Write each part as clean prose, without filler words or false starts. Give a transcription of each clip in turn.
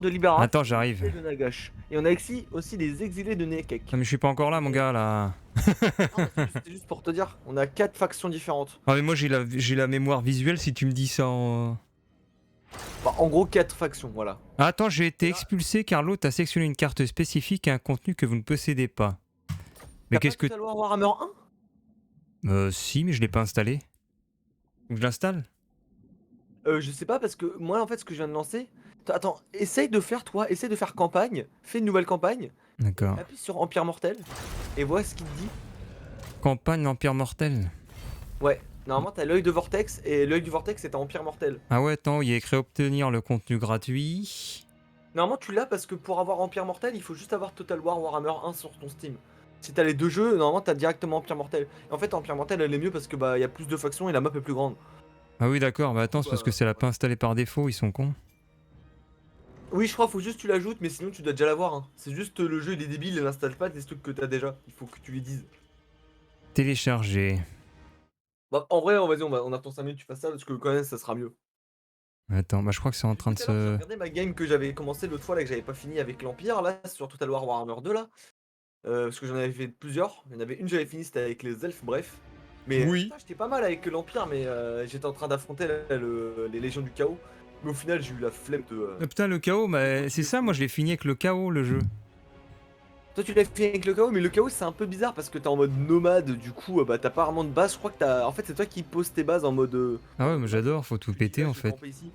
de Libéra Attends, j'arrive. et de Nagash. Et on a aussi les exilés de Nekek. Non mais je suis pas encore là mon gars là. Non, mais c'est juste pour te dire, on a 4 factions différentes. Ah mais moi j'ai la mémoire visuelle si tu me dis ça en... Bah, en gros, 4 factions, voilà. Ah, attends, j'ai été Et là, expulsé car l'hôte a sélectionné une carte spécifique et un contenu que vous ne possédez pas. Mais t'as pas qu'est-ce que... Total War Warhammer 1? Si, mais je l'ai pas installé. Faut que je l'installe? Je sais pas parce que moi en fait ce que je viens de lancer. Attends, essaye de faire campagne, fais une nouvelle campagne, et D'accord. appuie sur Empire Mortel, et vois ce qu'il te dit. Campagne Empire Mortel. Ouais, normalement t'as l'œil de Vortex, et l'œil du Vortex c'est un Empire Mortel. Ah ouais, attends, il y a écrit obtenir le contenu gratuit. Normalement tu l'as parce que pour avoir Empire Mortel, il faut juste avoir Total War Warhammer 1 sur ton Steam. Si t'as les deux jeux, normalement t'as directement Empire Mortel. Et en fait Empire Mortel elle est mieux parce que bah y a plus de factions et la map est plus grande. Ah oui, d'accord, bah Du attends, coup, c'est parce que c'est la pas installé par défaut, ils sont cons. oui, je crois faut juste que tu l'ajoutes, mais sinon tu dois déjà l'avoir, hein. C'est juste le jeu il est débile, il installe pas des trucs que t'as déjà. Il faut que tu lui dises. Télécharger. Bah, en vrai, vas-y, on attend 5 minutes, tu fasses ça parce que quand même, ça sera mieux. Attends, bah je crois que c'est en Du coup, train de tout à l'heure, j'ai se... regardé ma game que j'avais commencé l'autre fois, là, que j'avais pas fini avec l'Empire, là, sur Total War Warhammer 2, là. Parce que j'en avais fait plusieurs. Il y en avait une, j'avais fini, c'était avec les elfes, bref. Mais Oui. putain, j'étais pas mal avec l'Empire, mais j'étais en train d'affronter les Légions du Chaos. Mais au final, j'ai eu la flemme de. Ah, putain, le chaos, bah c'est ça, moi je l'ai fini avec le chaos, le jeu. Toi, tu l'as fait avec le Chaos, mais le Chaos, c'est un peu bizarre parce que t'es en mode nomade, du coup, bah, t'as pas vraiment de base. Je crois que t'as. En fait, c'est toi qui poses tes bases en mode. Ah ouais, En mais mode, j'adore, faut tout tu dis péter là, en je vais fait. camper ici.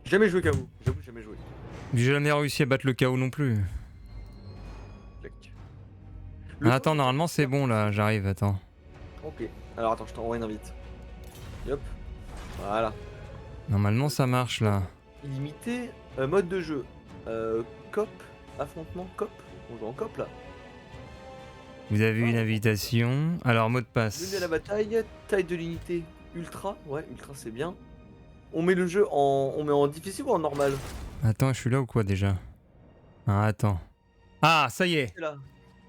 Jamais joué Chaos, j'avoue, jamais joué. J'ai jamais réussi à battre le chaos non plus. Clac. Le Ah, chaos, attends, c'est normalement c'est super bon là, j'arrive, attends. Ok. Alors attends, je t'envoie une invite. Hop. Voilà. Normalement ça marche là. Illimité. Mode de jeu. Cop. Affrontement cop. On joue en cop là. Vous avez une Ah, invitation. Alors, mot de Mener à la passe. bataille. Taille de l'unité. Ultra. Ouais, ultra c'est bien. On met le jeu en. On met en difficile ou en normal? Attends, je suis là ou quoi déjà? Ah, attends. Ah, ça y est. T'es là.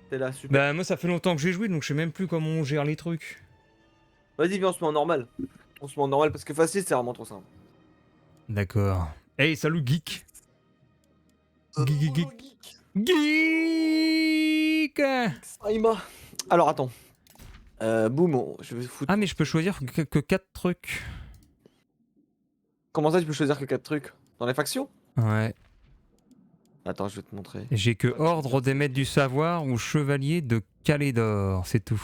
T'es là, super. Bah, moi ça fait longtemps que j'ai joué donc je sais même plus comment on gère les trucs. Vas-y, viens, on se met en normal. On se met en normal parce que facile, c'est vraiment trop simple. D'accord. Hey, salut geek. Geek, geek, Bonjour geek. geek. Geek. Geek Saima. Alors attends. Boum, je vais foutre. Ah, mais je peux choisir que 4 trucs. Comment ça, tu peux choisir que 4 trucs? Dans les factions? Ouais. Attends, je vais te montrer. J'ai que Ouais, ordre des maîtres du savoir ou chevalier de Calédor, c'est tout.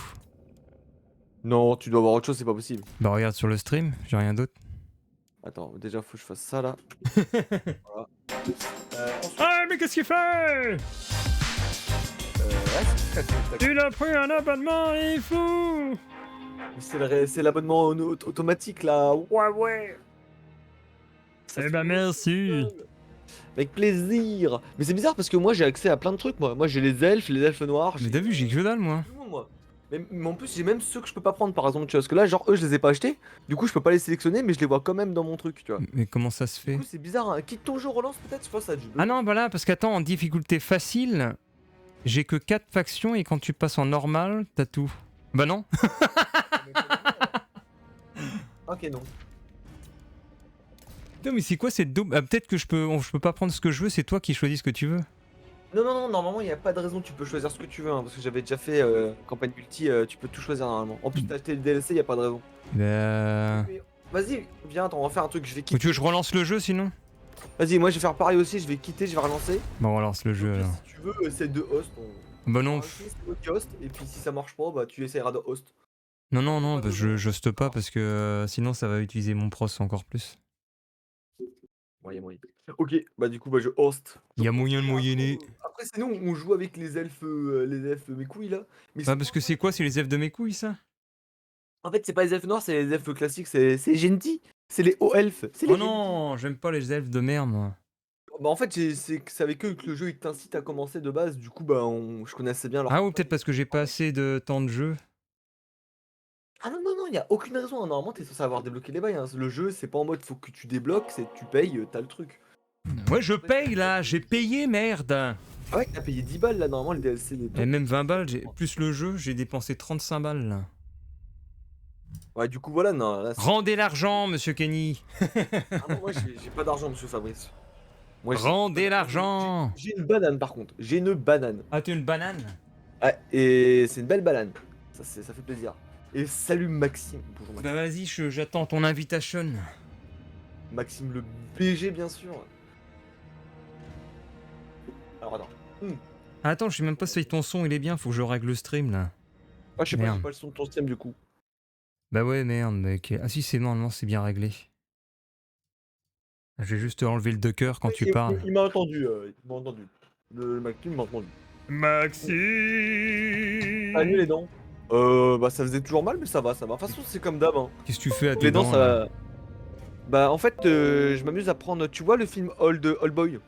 non, tu dois avoir autre chose, c'est pas possible. Bah, regarde sur le stream, j'ai rien d'autre. Attends, déjà faut que je fasse ça là. Voilà. Ensuite, Ah, mais qu'est-ce qu'il fait? ouais, Il a pris un abonnement, il est fou! c'est l'abonnement automatique là. Ouais, ouais. Ça Eh se ben fait merci. seul. Avec plaisir. Mais c'est bizarre parce que moi j'ai accès à plein de trucs moi. Moi j'ai les elfes noirs, Mais j'ai t'as vu, j'ai que dalle moi. tout le monde moi. Mais en plus j'ai même ceux que je peux pas prendre par exemple, tu vois. Parce que là genre eux je les ai pas achetés. Du coup je peux pas les sélectionner mais je les vois quand même dans mon truc, tu vois. Mais comment ça se Du fait? coup c'est bizarre, hein. Quitte ton jeu, relance peut-être, je pense que ça a dû Ah bugger. non, voilà, parce qu'attends, en difficulté facile, j'ai que 4 factions et quand tu passes en normal, t'as tout. Bah non. Ok non. Putain, mais c'est quoi cette double... Ah, peut-être que je peux pas prendre ce que je veux, c'est toi qui choisis ce que tu veux. Non, non, non, normalement, il n'y a pas de raison, tu peux choisir ce que tu veux, hein, parce que j'avais déjà fait campagne multi, tu peux tout choisir normalement. En plus, t'as acheté le DLC, il n'y a pas de raison. Bah... Mais vas-y, viens, attends, on va faire un truc, je vais Ou tu veux quitter. que je relance le jeu sinon? Vas-y, moi je vais faire pareil aussi, je vais quitter, je vais relancer. Bon, on relance le Et au jeu pire, alors. si tu veux, essaye de host. Bah On non. va essayer, c'est moi qui host, et puis si ça marche pas, bah tu essaieras de host. Non, non, Y a non, pas bah, de raison. j'hoste pas parce que sinon ça va utiliser mon pros encore plus. Ouais, moyen. Ok, bah du coup, bah je host. Il y a moyen de Et moyenner. après, sinon, on joue avec les elfes mes couilles là. Mais Bah c'est parce trop que c'est intéressant. quoi? C'est les F de mes couilles ça? En fait, c'est pas les elfes noirs, c'est les elfes classiques, c'est gentil. C'est les hauts elfes, c'est Oh les gentil. non, j'aime pas les elfes de merde moi. Bah en fait, c'est avec eux que le jeu il t'incite à commencer de base, du coup bah je connaissais bien leur Ah ou campagne. peut-être parce que j'ai pas assez de temps de jeu. Ah non, non, non, il y a aucune raison, hein. Normalement t'es censé avoir débloqué les bails, hein. Le jeu c'est pas en mode faut que tu débloques, c'est tu payes, t'as le truc. Ouais, je En fait, paye là, j'ai payé merde. ah ouais, t'as payé 10 balles là, normalement les DLC les Et top. même 20 balles, plus le jeu, j'ai dépensé 35 balles là. Ouais, du coup voilà, non, là c'est. Rendez l'argent, monsieur Kenny. Ah non, moi j'ai pas d'argent, monsieur Fabrice. Moi, Rendez l'argent. j'ai une banane par contre. J'ai une banane. Ah, tu une banane? Ouais, et c'est une belle banane. Ça fait plaisir. Et salut Maxime. Bonjour Bah Maxime. vas-y, j'attends ton invitation. Maxime le BG, bien sûr. Alors attends. Attends, je sais même pas si ton son il est bien, faut que je règle le stream là. Ah, je sais pas, j'ai Merde. pas le son de ton stream du coup. Bah ouais, merde, mec. Ah si, c'est normalement, c'est bien réglé. Je vais juste enlever le docker quand tu parles. Il m'a entendu. Il m'a entendu. Le Maxime m'a entendu. Maxime. Ah, mieux les dents. Bah ça faisait toujours mal, mais ça va, ça va. De toute façon, c'est comme d'hab. Hein. Qu'est-ce que tu fais à tes Les dents, dents là? ça. Bah en fait, je m'amuse à prendre. Tu vois le film Old Boy?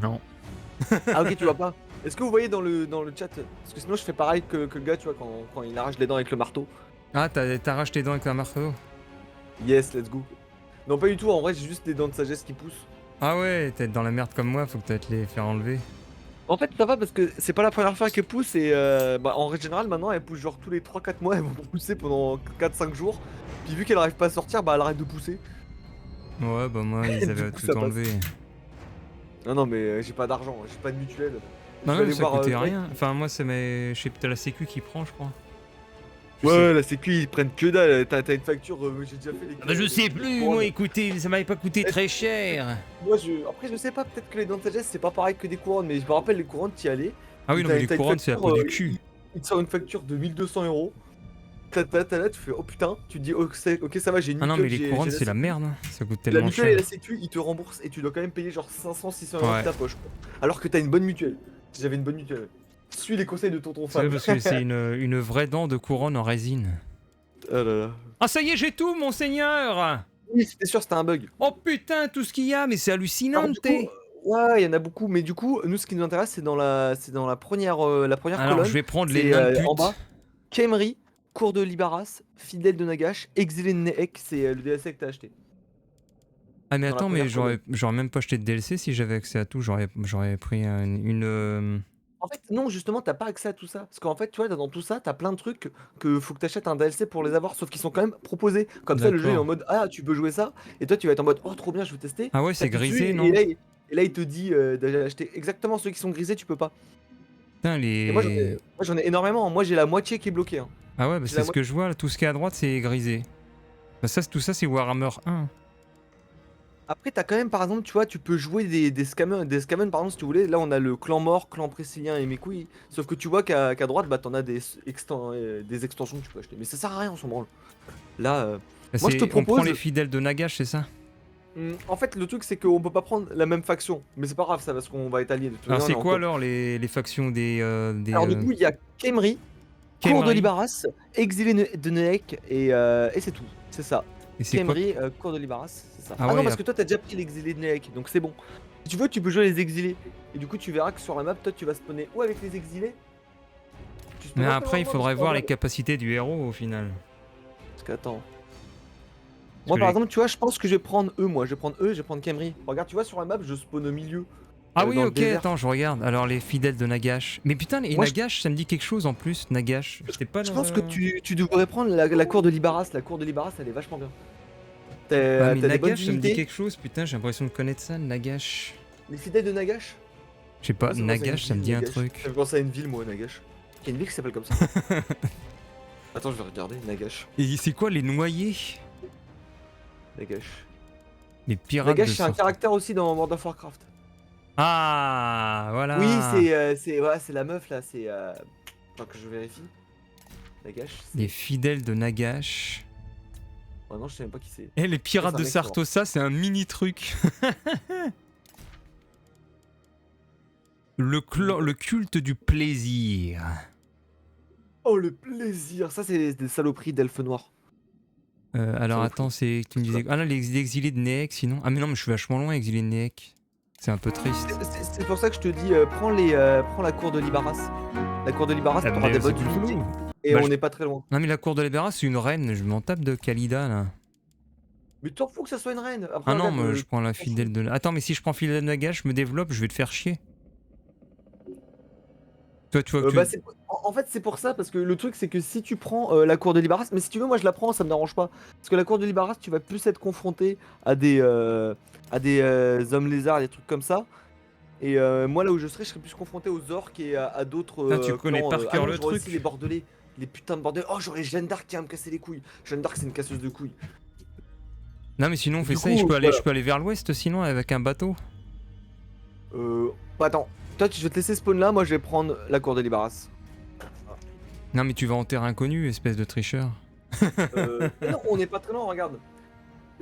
Non. Ah ok, tu vois pas. Est-ce que vous voyez dans le chat? Parce que sinon, je fais pareil que le gars, tu vois, quand il arrache les dents avec le marteau. Ah, t'arraches tes dents avec un marteau? Yes, let's go. Non, pas du tout. En vrai, j'ai juste des dents de sagesse qui poussent. Ah ouais, t'es dans la merde comme moi, faut que t'ailles te les faire enlever. En fait, ça va parce que c'est pas la première fois qu'elles poussent et bah, en règle générale, maintenant, elles poussent genre tous les 3-4 mois, elles vont pousser pendant 4-5 jours. Puis vu qu'elles arrivent pas à sortir, bah elle arrête de pousser. Ouais, bah moi, ils Du avaient coup, tout ça passe. enlevé. Non, non, mais j'ai pas d'argent, j'ai pas de mutuelle. Non, Je vais non, aller ça voir, coûtait le mec. rien. Enfin, moi, c'est mes. Je sais peut-être la sécu qui prend, je crois. Je sais. Ouais, la sécu, ils prennent que dalle. T'as une facture, j'ai déjà fait les. Ah bah, je sais plus, moi, écoutez, ça m'avait pas coûté très cher. Moi, après, je sais pas, peut-être que les dents de sagesse, c'est pas pareil que des couronnes, mais je me rappelle, les couronnes, t'y allais. Ah oui, non, mais les T'as une couronnes, c'est la facture, peau du cul. il te sort une facture de 1 200 €. T'as là, tu fais oh putain, tu te dis ok, ok ça va, j'ai une Ah non, mutuelle, mais les couronnes, j'ai c'est la sécu. merde. Hein. Ça coûte La tellement mutuelle et cher. la sécu, ils te remboursent et tu dois quand même payer genre 500-600 € de Ouais. ta poche. Quoi. Alors que t'as une bonne mutuelle. Si j'avais une bonne mutuelle. Suis les conseils de tonton C'est Fab. parce que c'est une vraie dent de couronne en résine. Oh là là. Ah, ça y est, j'ai tout, monseigneur. Oui, c'était sûr, c'était un bug. Oh putain, tout ce qu'il y a, mais c'est hallucinant, Alors du coup, ouais, il y en a beaucoup, mais du coup, nous ce qui nous intéresse, c'est dans la première Alors, je colonne. vais prendre les C'est nains de en pute. bas. Kemri, Cours de Libaras, Fidèle de Nagash, Exilé de Neek, c'est le DLC que t'as acheté. Ah mais Dans la attends, mais première colonne. j'aurais même pas acheté de DLC si j'avais accès à tout, j'aurais pris En fait, non, justement, t'as pas accès à tout ça. Parce qu'en fait, tu vois, dans tout ça, t'as plein de trucs que faut que t'achètes un DLC pour les avoir, sauf qu'ils sont quand même proposés. Comme ça, le jeu est en D'accord. mode ah, tu peux jouer ça, et toi, tu vas être en mode oh, trop bien, je veux tester. Ah ouais, c'est T'appuies dessus, grisé, non? et là, il te dit d'acheter exactement ceux qui sont grisés, tu peux pas. Putain, Et les... moi, j'en ai énormément. Moi, j'ai la moitié qui est bloquée. Hein. Ah ouais, bah J'ai c'est la ce que je vois, là, tout ce qui est à droite, c'est grisé. Bah ça, tout ça, c'est Warhammer 1. Après, t'as quand même, par exemple, tu vois, tu peux jouer des scammers, par exemple, si tu voulais. Là, on a le clan mort, clan précilien et mes couilles. Sauf que tu vois qu'à droite, bah, t'en as des extensions que tu peux acheter. Mais ça sert à rien, on s'en branle. Là, Bah, moi, je te on prend propose. les fidèles de Nagash, c'est ça? En fait, le truc, c'est qu'on peut pas prendre la même faction. Mais c'est pas grave, ça, parce qu'on va être alliés. De toute Alors manière, c'est on est en quoi coop. alors les factions des Alors, du coup, il y a Kemri, Cours de Khemri? Libaras, Exilé de Neek, et c'est tout. C'est ça. Et c'est quoi? Kemri, Cours de Libaras, c'est ça. Ah Ah non, ouais, parce que toi, t'as déjà pris l'exilé de Neek, donc c'est bon. Si tu veux, tu peux jouer les exilés. Et du coup, tu verras que sur la map, toi, tu vas spawner ou avec les exilés. Tu mais spawneras après il pas faudrait vraiment voir les dans capacités du héros au final. Parce qu'attends. Parce Moi, que par les- exemple, tu vois, je pense que je vais prendre eux, moi. Je vais prendre eux, je vais prendre Kemri. Regarde, tu vois, sur la map, je spawn au milieu. Ah oui, Dans le ok, désert. attends, je regarde. Alors les fidèles de Nagash. Mais putain, et Moi, Nagash, ça me dit quelque chose en plus, Nagash. J'étais pas je dans pense que tu devrais prendre la cour de Libaras. La cour de Libaras, elle est vachement bien. Ah mais T'as des bonnes Nagash, ça me dit unités. quelque chose, putain, j'ai l'impression de connaître ça, Nagash. Les fidèles de Nagash. Je sais pas, Moi, ça me pense à une Nagash, ça me ville, dit un Nagash. truc. Ça me pense à une ville, moi, Nagash. Il y a une ville qui s'appelle comme ça. Attends, je vais regarder. Nagash. Et c'est quoi les noyés? Nagash. Les pirates Nagash, de c'est un Sorte. caractère aussi dans World of Warcraft. Ah, voilà. Oui, c'est la meuf là. C'est. Attends que je vérifie. Nagash. Les fidèles de Nagash. Oh non, je sais même pas qui c'est. Eh, les pirates c'est un de mec fort. Sartosa, c'est un mini truc. Le culte du plaisir. Oh, le plaisir. Ça, c'est des saloperies d'elfes noirs. Alors Ça attends, c'est tu me disais ah là les exilés de Neek sinon. Ah mais non, mais je suis vachement loin exilés de Neek. C'est un peu triste. C'est pour ça que je te dis, prends la cour de Libaras. La cour de Libaras, Ah, t'auras mais des c'est bonnes plus unités. flou. Et Bah, on n'est pas très loin. Non mais la cour de Libera c'est une reine, je m'en tape de Kalida là. Mais t'en fous que ça soit une reine. Après, Ah non, regarde, moi je prends la fidèle de... Attends, mais si je prends fidèle de Nagash, je me développe, je vais te faire chier. Toi tu vois que bah, tu... En fait, c'est pour ça, parce que le truc, c'est que si tu prends la cour de Libaras, mais si tu veux, moi je la prends, ça me dérange pas. Parce que la cour de Libaras, tu vas plus être confronté à des hommes lézards, des trucs comme ça. Et moi, là où je serais plus confronté aux orques et à d'autres Putain, tu connais clans. par Ah cœur non, le j'aurais aussi les truc. bordelais. Les putains de bordelais. Oh, j'aurais Jeanne d'Arc qui va me casser les couilles. Jeanne d'Arc, c'est une casseuse de couilles. Non, mais sinon, on fait Du ça et je coup, peux aller, voilà. je peux aller vers l'ouest sinon avec un bateau. Bah attends, toi, je vais te laisser spawn là. Moi, je vais prendre la cour de Libaras. Non, mais tu vas en terre inconnue, espèce de tricheur. Mais non, on n'est pas très loin, regarde.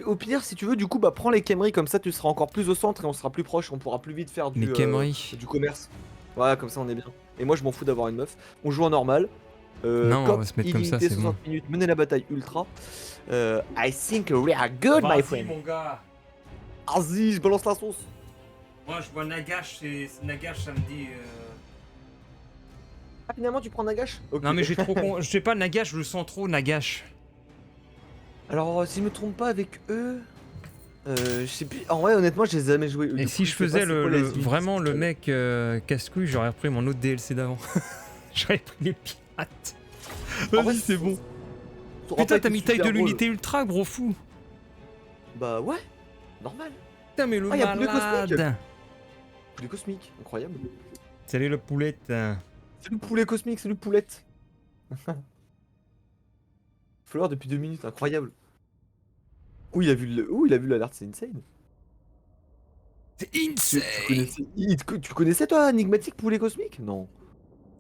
Au pire, si tu veux, du coup, bah prends les Khemri, comme ça tu seras encore plus au centre et on sera plus proche, on pourra plus vite faire Les Khemri. du commerce. Ouais, comme ça on est bien. Et moi je m'en fous d'avoir une meuf. On joue en normal. Non, on va Cop, se mettre comme ça, illimité c'est bon. 60 minutes, mener la bataille ultra. I think we are good, my friend. mon gars. Vas-y, je balance la sauce. Moi, je vois Nagash, Nagash, ça me dit. Ah, finalement tu prends Nagash. Ok. Non, mais j'ai trop con. Je sais pas, Nagash, je le sens trop, Nagash. Alors, si je me trompe pas avec eux. Je sais plus. En vrai, honnêtement, je les ai jamais joués. Et Du si coup, je sais pas faisais c'est quoi les vraiment le unités mec casse-couille, j'aurais repris mon autre DLC d'avant. J'aurais pris les pirates. En vrai, Vas-y, c'est bon. ça aura pas Putain, été t'as mis taille super de drôle. l'unité ultra, gros fou. Bah ouais, normal. Putain, mais le Ah, y a plus de malade. Poulet cosmique, incroyable. Salut le poulette. C'est le poulet cosmique, c'est le poulette. Follower depuis 2 minutes, incroyable. Où il a vu l'alerte, c'est insane. C'est Tu, insane. tu connaissais, tu connaissais toi Enigmatique poulet cosmique? Non.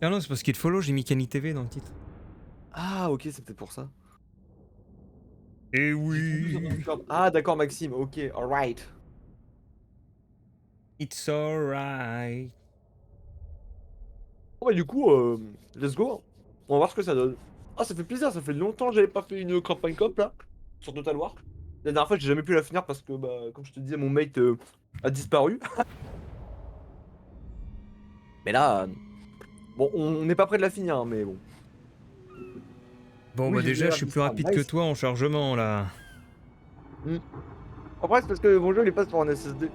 Ah non, c'est parce qu'il te follow, j'ai mis Kenny TV dans le titre. Ah ok, c'est peut-être pour ça. Eh J'ai trop plus oui. envie de faire- Ah d'accord Maxime, ok, alright. It's alright. Bon bah du coup, let's go, hein. On va voir ce que ça donne. Ah ça fait plaisir, ça fait longtemps que j'avais pas fait une campagne cop là, sur Total War. La dernière fois j'ai jamais pu la finir parce que bah comme je te disais mon mate a disparu. Mais là, bon on n'est pas près de la finir hein, mais bon. Bon, Oui bah j'ai vu déjà, je l'alerte suis plus d'histoire, rapide que nice. toi en chargement là. Après c'est parce que mon jeu il est pas sur un SSD.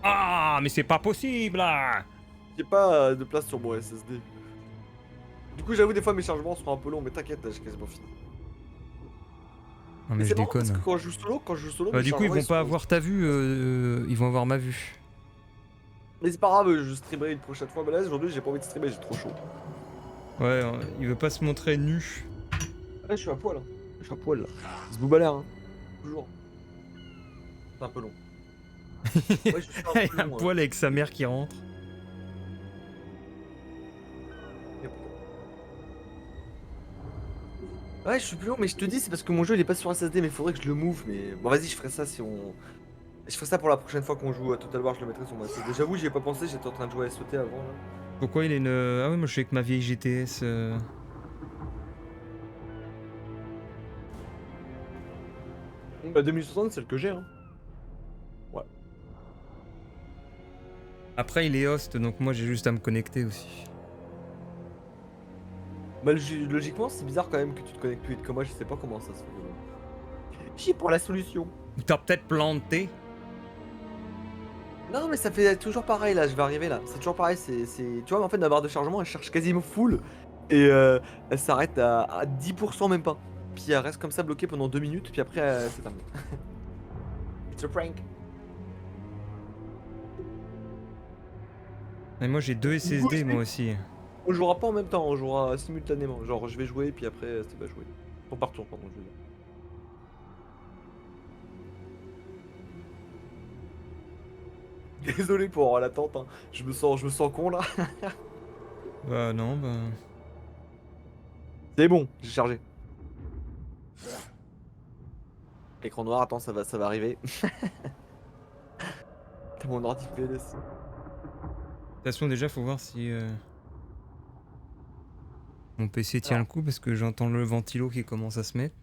Ah, mais c'est pas possible là. J'ai pas de place sur mon SSD. Du coup j'avoue des fois mes chargements seront un peu longs mais t'inquiète là j'ai quasiment fini. Non, Mais mais je c'est marrant parce déconne. que quand je joue solo, Bah, mes du coup, ils chargements vont pas sont... avoir ta vue, ils vont avoir ma vue. Mais c'est pas grave, je streamerai une prochaine fois. Mais là aujourd'hui j'ai pas envie de streamer, j'ai trop chaud. Ouais, il veut pas se montrer nu. Là je suis à poil hein. Je suis à poil là. C'est boobalère hein. Toujours. C'est un peu long. Ouais je suis un peu Un long. poil avec sa mère qui rentre. Ouais je suis plus long mais je te dis c'est parce que mon jeu il est pas sur SSD mais il faudrait que je le move mais... Bon vas-y je ferai ça si on... Je ferai ça pour la prochaine fois qu'on joue à Total War, je le mettrai sur mon SSD. J'avoue j'y ai pas pensé, j'étais en train de jouer à SOT avant là. Pourquoi il est une. Ah ouais, moi je suis avec ma vieille GTS. Bah 2060 c'est celle que j'ai hein. Ouais. Après, il est host, donc moi j'ai juste à me connecter aussi. Bah logiquement c'est bizarre quand même que tu te connectes plus vite que moi, je sais pas comment ça se fait. J'ai pour la solution. Ou t'as peut-être planté. Non mais ça fait toujours pareil là, je vais arriver là. C'est toujours pareil, Tu vois mais en fait ma barre de chargement elle cherche quasiment full. Et elle s'arrête à 10% même pas. Puis elle reste comme ça bloquée pendant 2 minutes, puis après c'est terminé. It's a prank. Et moi j'ai deux SSD, moi aussi. On jouera pas en même temps, on jouera simultanément. Genre je vais jouer, puis après ça va jouer. Tour par tour, pardon, je veux dire. Désolé pour l'attente, hein. Je me sens con là. Bah non, bah. C'est bon, j'ai chargé. Écran noir, attends, ça va arriver. T'as mon ordi PLS. De toute façon, déjà, faut voir si mon PC tient le coup parce que j'entends le ventilo qui commence à se mettre.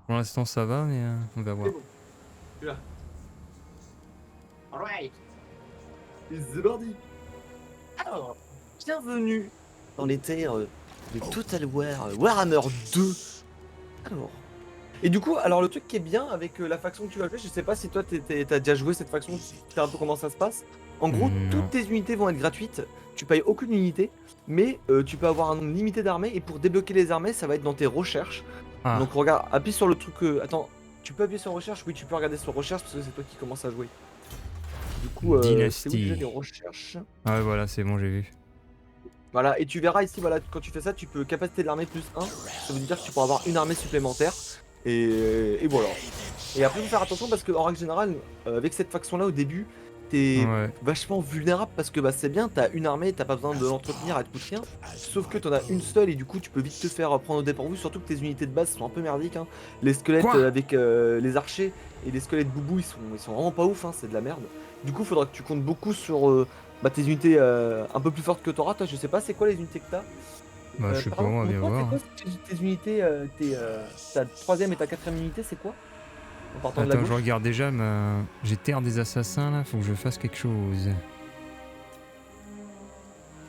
Pour l'instant, ça va, mais on va voir. C'est bon. Là. Alright. C'est parti. Alors, bienvenue dans les terres de Total War Warhammer 2. Alors. Et du coup, alors le truc qui est bien avec la faction que tu vas jouer, je sais pas si toi t'as déjà joué cette faction, tu sais un peu comment ça se passe. En gros, Non. toutes tes unités vont être gratuites. Tu payes aucune unité, mais tu peux avoir un nombre limité d'armées. Et pour débloquer les armées, ça va être dans tes recherches. Ah, Donc regarde, appuie sur le truc. Attends, tu peux appuyer sur recherche? Oui, tu peux regarder sur recherche parce que c'est toi qui commences à jouer. Du coup, c'est où déjà les dynastie. recherches? Ah ouais, voilà, c'est bon, j'ai vu. Voilà, et tu verras ici, voilà, quand tu fais ça, tu peux capacité de l'armée plus 1. Ça veut dire que tu pourras avoir une armée supplémentaire. Et voilà. Et après, faut faire attention parce que en règle générale, avec cette faction-là au début, t'es Ouais. vachement vulnérable parce que bah, c'est bien, t'as une armée, t'as pas besoin de l'entretenir, elle te coûte rien. Sauf que t'en as une seule et du coup, tu peux vite te faire prendre au dépourvu. Surtout que tes unités de base sont un peu merdiques. Hein. Les squelettes Quoi? avec les archers et les squelettes boubou, ils sont vraiment pas ouf, hein, c'est de la merde. Du coup, faudra que tu comptes beaucoup sur bah, tes unités un peu plus fortes que t'auras. Toi, je sais pas, c'est quoi les unités que t'as? Bah, je sais Par pas, on exemple, va bien montre-moi, c'est voir. quoi tes unités, ta troisième et ta quatrième unité, c'est quoi? En partant de la Attends, je gauche? regarde déjà, j'ai Terre des Assassins là, faut que je fasse quelque chose.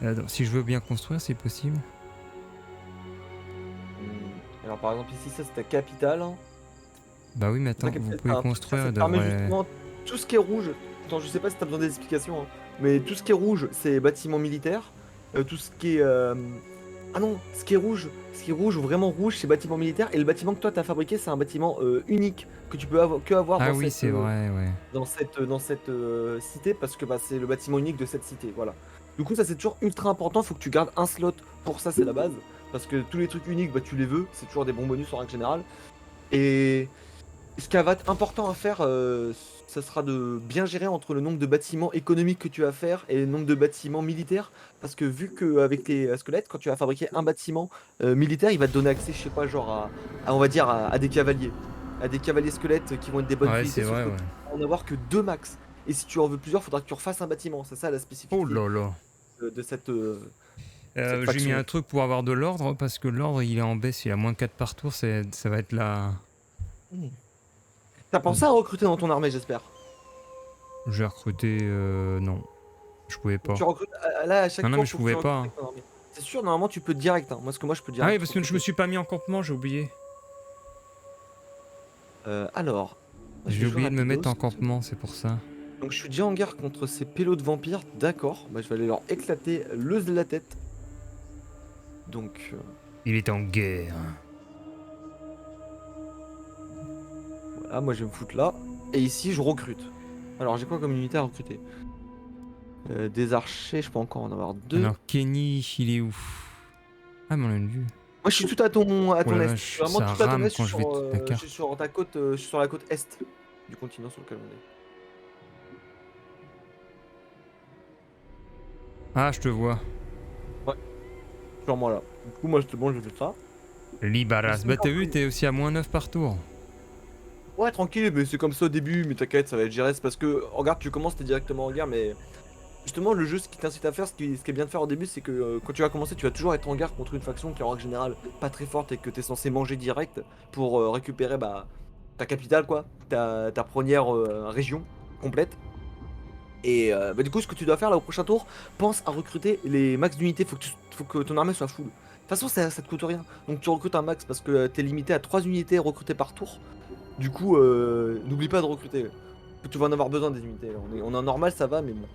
Attends, si je veux bien construire, c'est possible. Alors par exemple ici, ça c'est ta capitale. Hein. Bah oui, mais Ta attends, vous capitale, pouvez ça, construire, ça elle te permet devrait... justement tout ce qui est rouge. Attends, je sais pas si t'as besoin des explications, hein, mais tout ce qui est rouge, c'est bâtiment militaire. Tout ce qui est ah non, ce qui est rouge ou vraiment rouge, c'est bâtiment militaire. Et le bâtiment que toi t'as fabriqué, c'est un bâtiment unique que tu peux avoir Ah dans oui, cette c'est vrai, ouais. cité parce que bah, c'est le bâtiment unique de cette cité. Voilà. Du coup, ça c'est toujours ultra important. Faut que tu gardes un slot pour ça, c'est la base. Parce que tous les trucs uniques, bah, tu les veux. C'est toujours des bons bonus en règle générale. Et ce qui va être important à faire, ça sera de bien gérer entre le nombre de bâtiments économiques que tu vas faire et le nombre de bâtiments militaires. Parce que vu qu'avec tes squelettes, quand tu vas fabriquer un bâtiment militaire, il va te donner accès, je sais pas, genre on va dire à des cavaliers. À des cavaliers squelettes qui vont être des bonnes Ouais, unités, c'est sauf vrai, que ouais. tu peux en avoir que deux max. Et si tu en veux plusieurs, faudra que tu refasses un bâtiment. C'est ça la Oh spécificité là là. de cette J'ai mis faction. un truc pour avoir de l'ordre, parce que l'ordre, il est en baisse, il a moins 4 par tour, ça va être là... Hmm. T'as pensé à recruter dans ton armée, j'espère. J'ai recruté... non, je pouvais Donc pas. tu recrutes là à Non, chaque non, fois, mais je faut que tu pouvais pas. recrutes Hein. avec ton armée. C'est sûr, normalement tu peux direct. Hein. Moi, je peux Ah oui, direct parce que je me recruter. suis pas mis en campement, j'ai oublié. Alors, moi je vais J'ai jouer oublié de me rapidos. mettre en campement, c'est pour ça. Donc je suis déjà en guerre contre ces pélos de vampires. D'accord, bah, je vais aller leur éclater la tête. Donc Il est en guerre. voilà, moi je vais me foutre là. Et ici je recrute. Alors j'ai quoi comme unité à recruter? Des archers, je peux encore en avoir deux. Alors, Kenny, il est où? Ah, mais on l'a vu. Moi je suis tout à Oh ton la est. Je suis vache, vraiment ça tout à ton est. rame quand je vais toute la Je suis carte. sur ta côte, je suis sur la côte est du continent sur lequel on est. Ah, je te vois. Ouais, sûrement là. Du coup moi bon, je fais ça. Libaras. Ici, Bah, t'as vu, t'es aussi à moins 9 par tour. ouais, tranquille, mais c'est comme ça au début, mais t'inquiète, ça va être géré. C'est parce que, regarde, tu commences, t'es directement en guerre, mais justement, le jeu, ce qui t'incite à faire, ce qui est bien de faire au début, c'est que quand tu vas commencer, tu vas toujours être en guerre contre une faction qui est en règle générale pas très forte et que t'es censé manger direct pour récupérer bah, ta capitale, quoi, ta première région complète. Et bah, du coup, ce que tu dois faire là au prochain tour, pense à recruter les max d'unités, faut que ton armée soit full. De toute façon, ça te coûte rien. Donc tu recrutes un max parce que t'es limité à 3 unités recrutées par tour. Du coup, n'oublie pas de recruter. Tu vas en avoir besoin des unités. On est en normal, ça va, mais bon.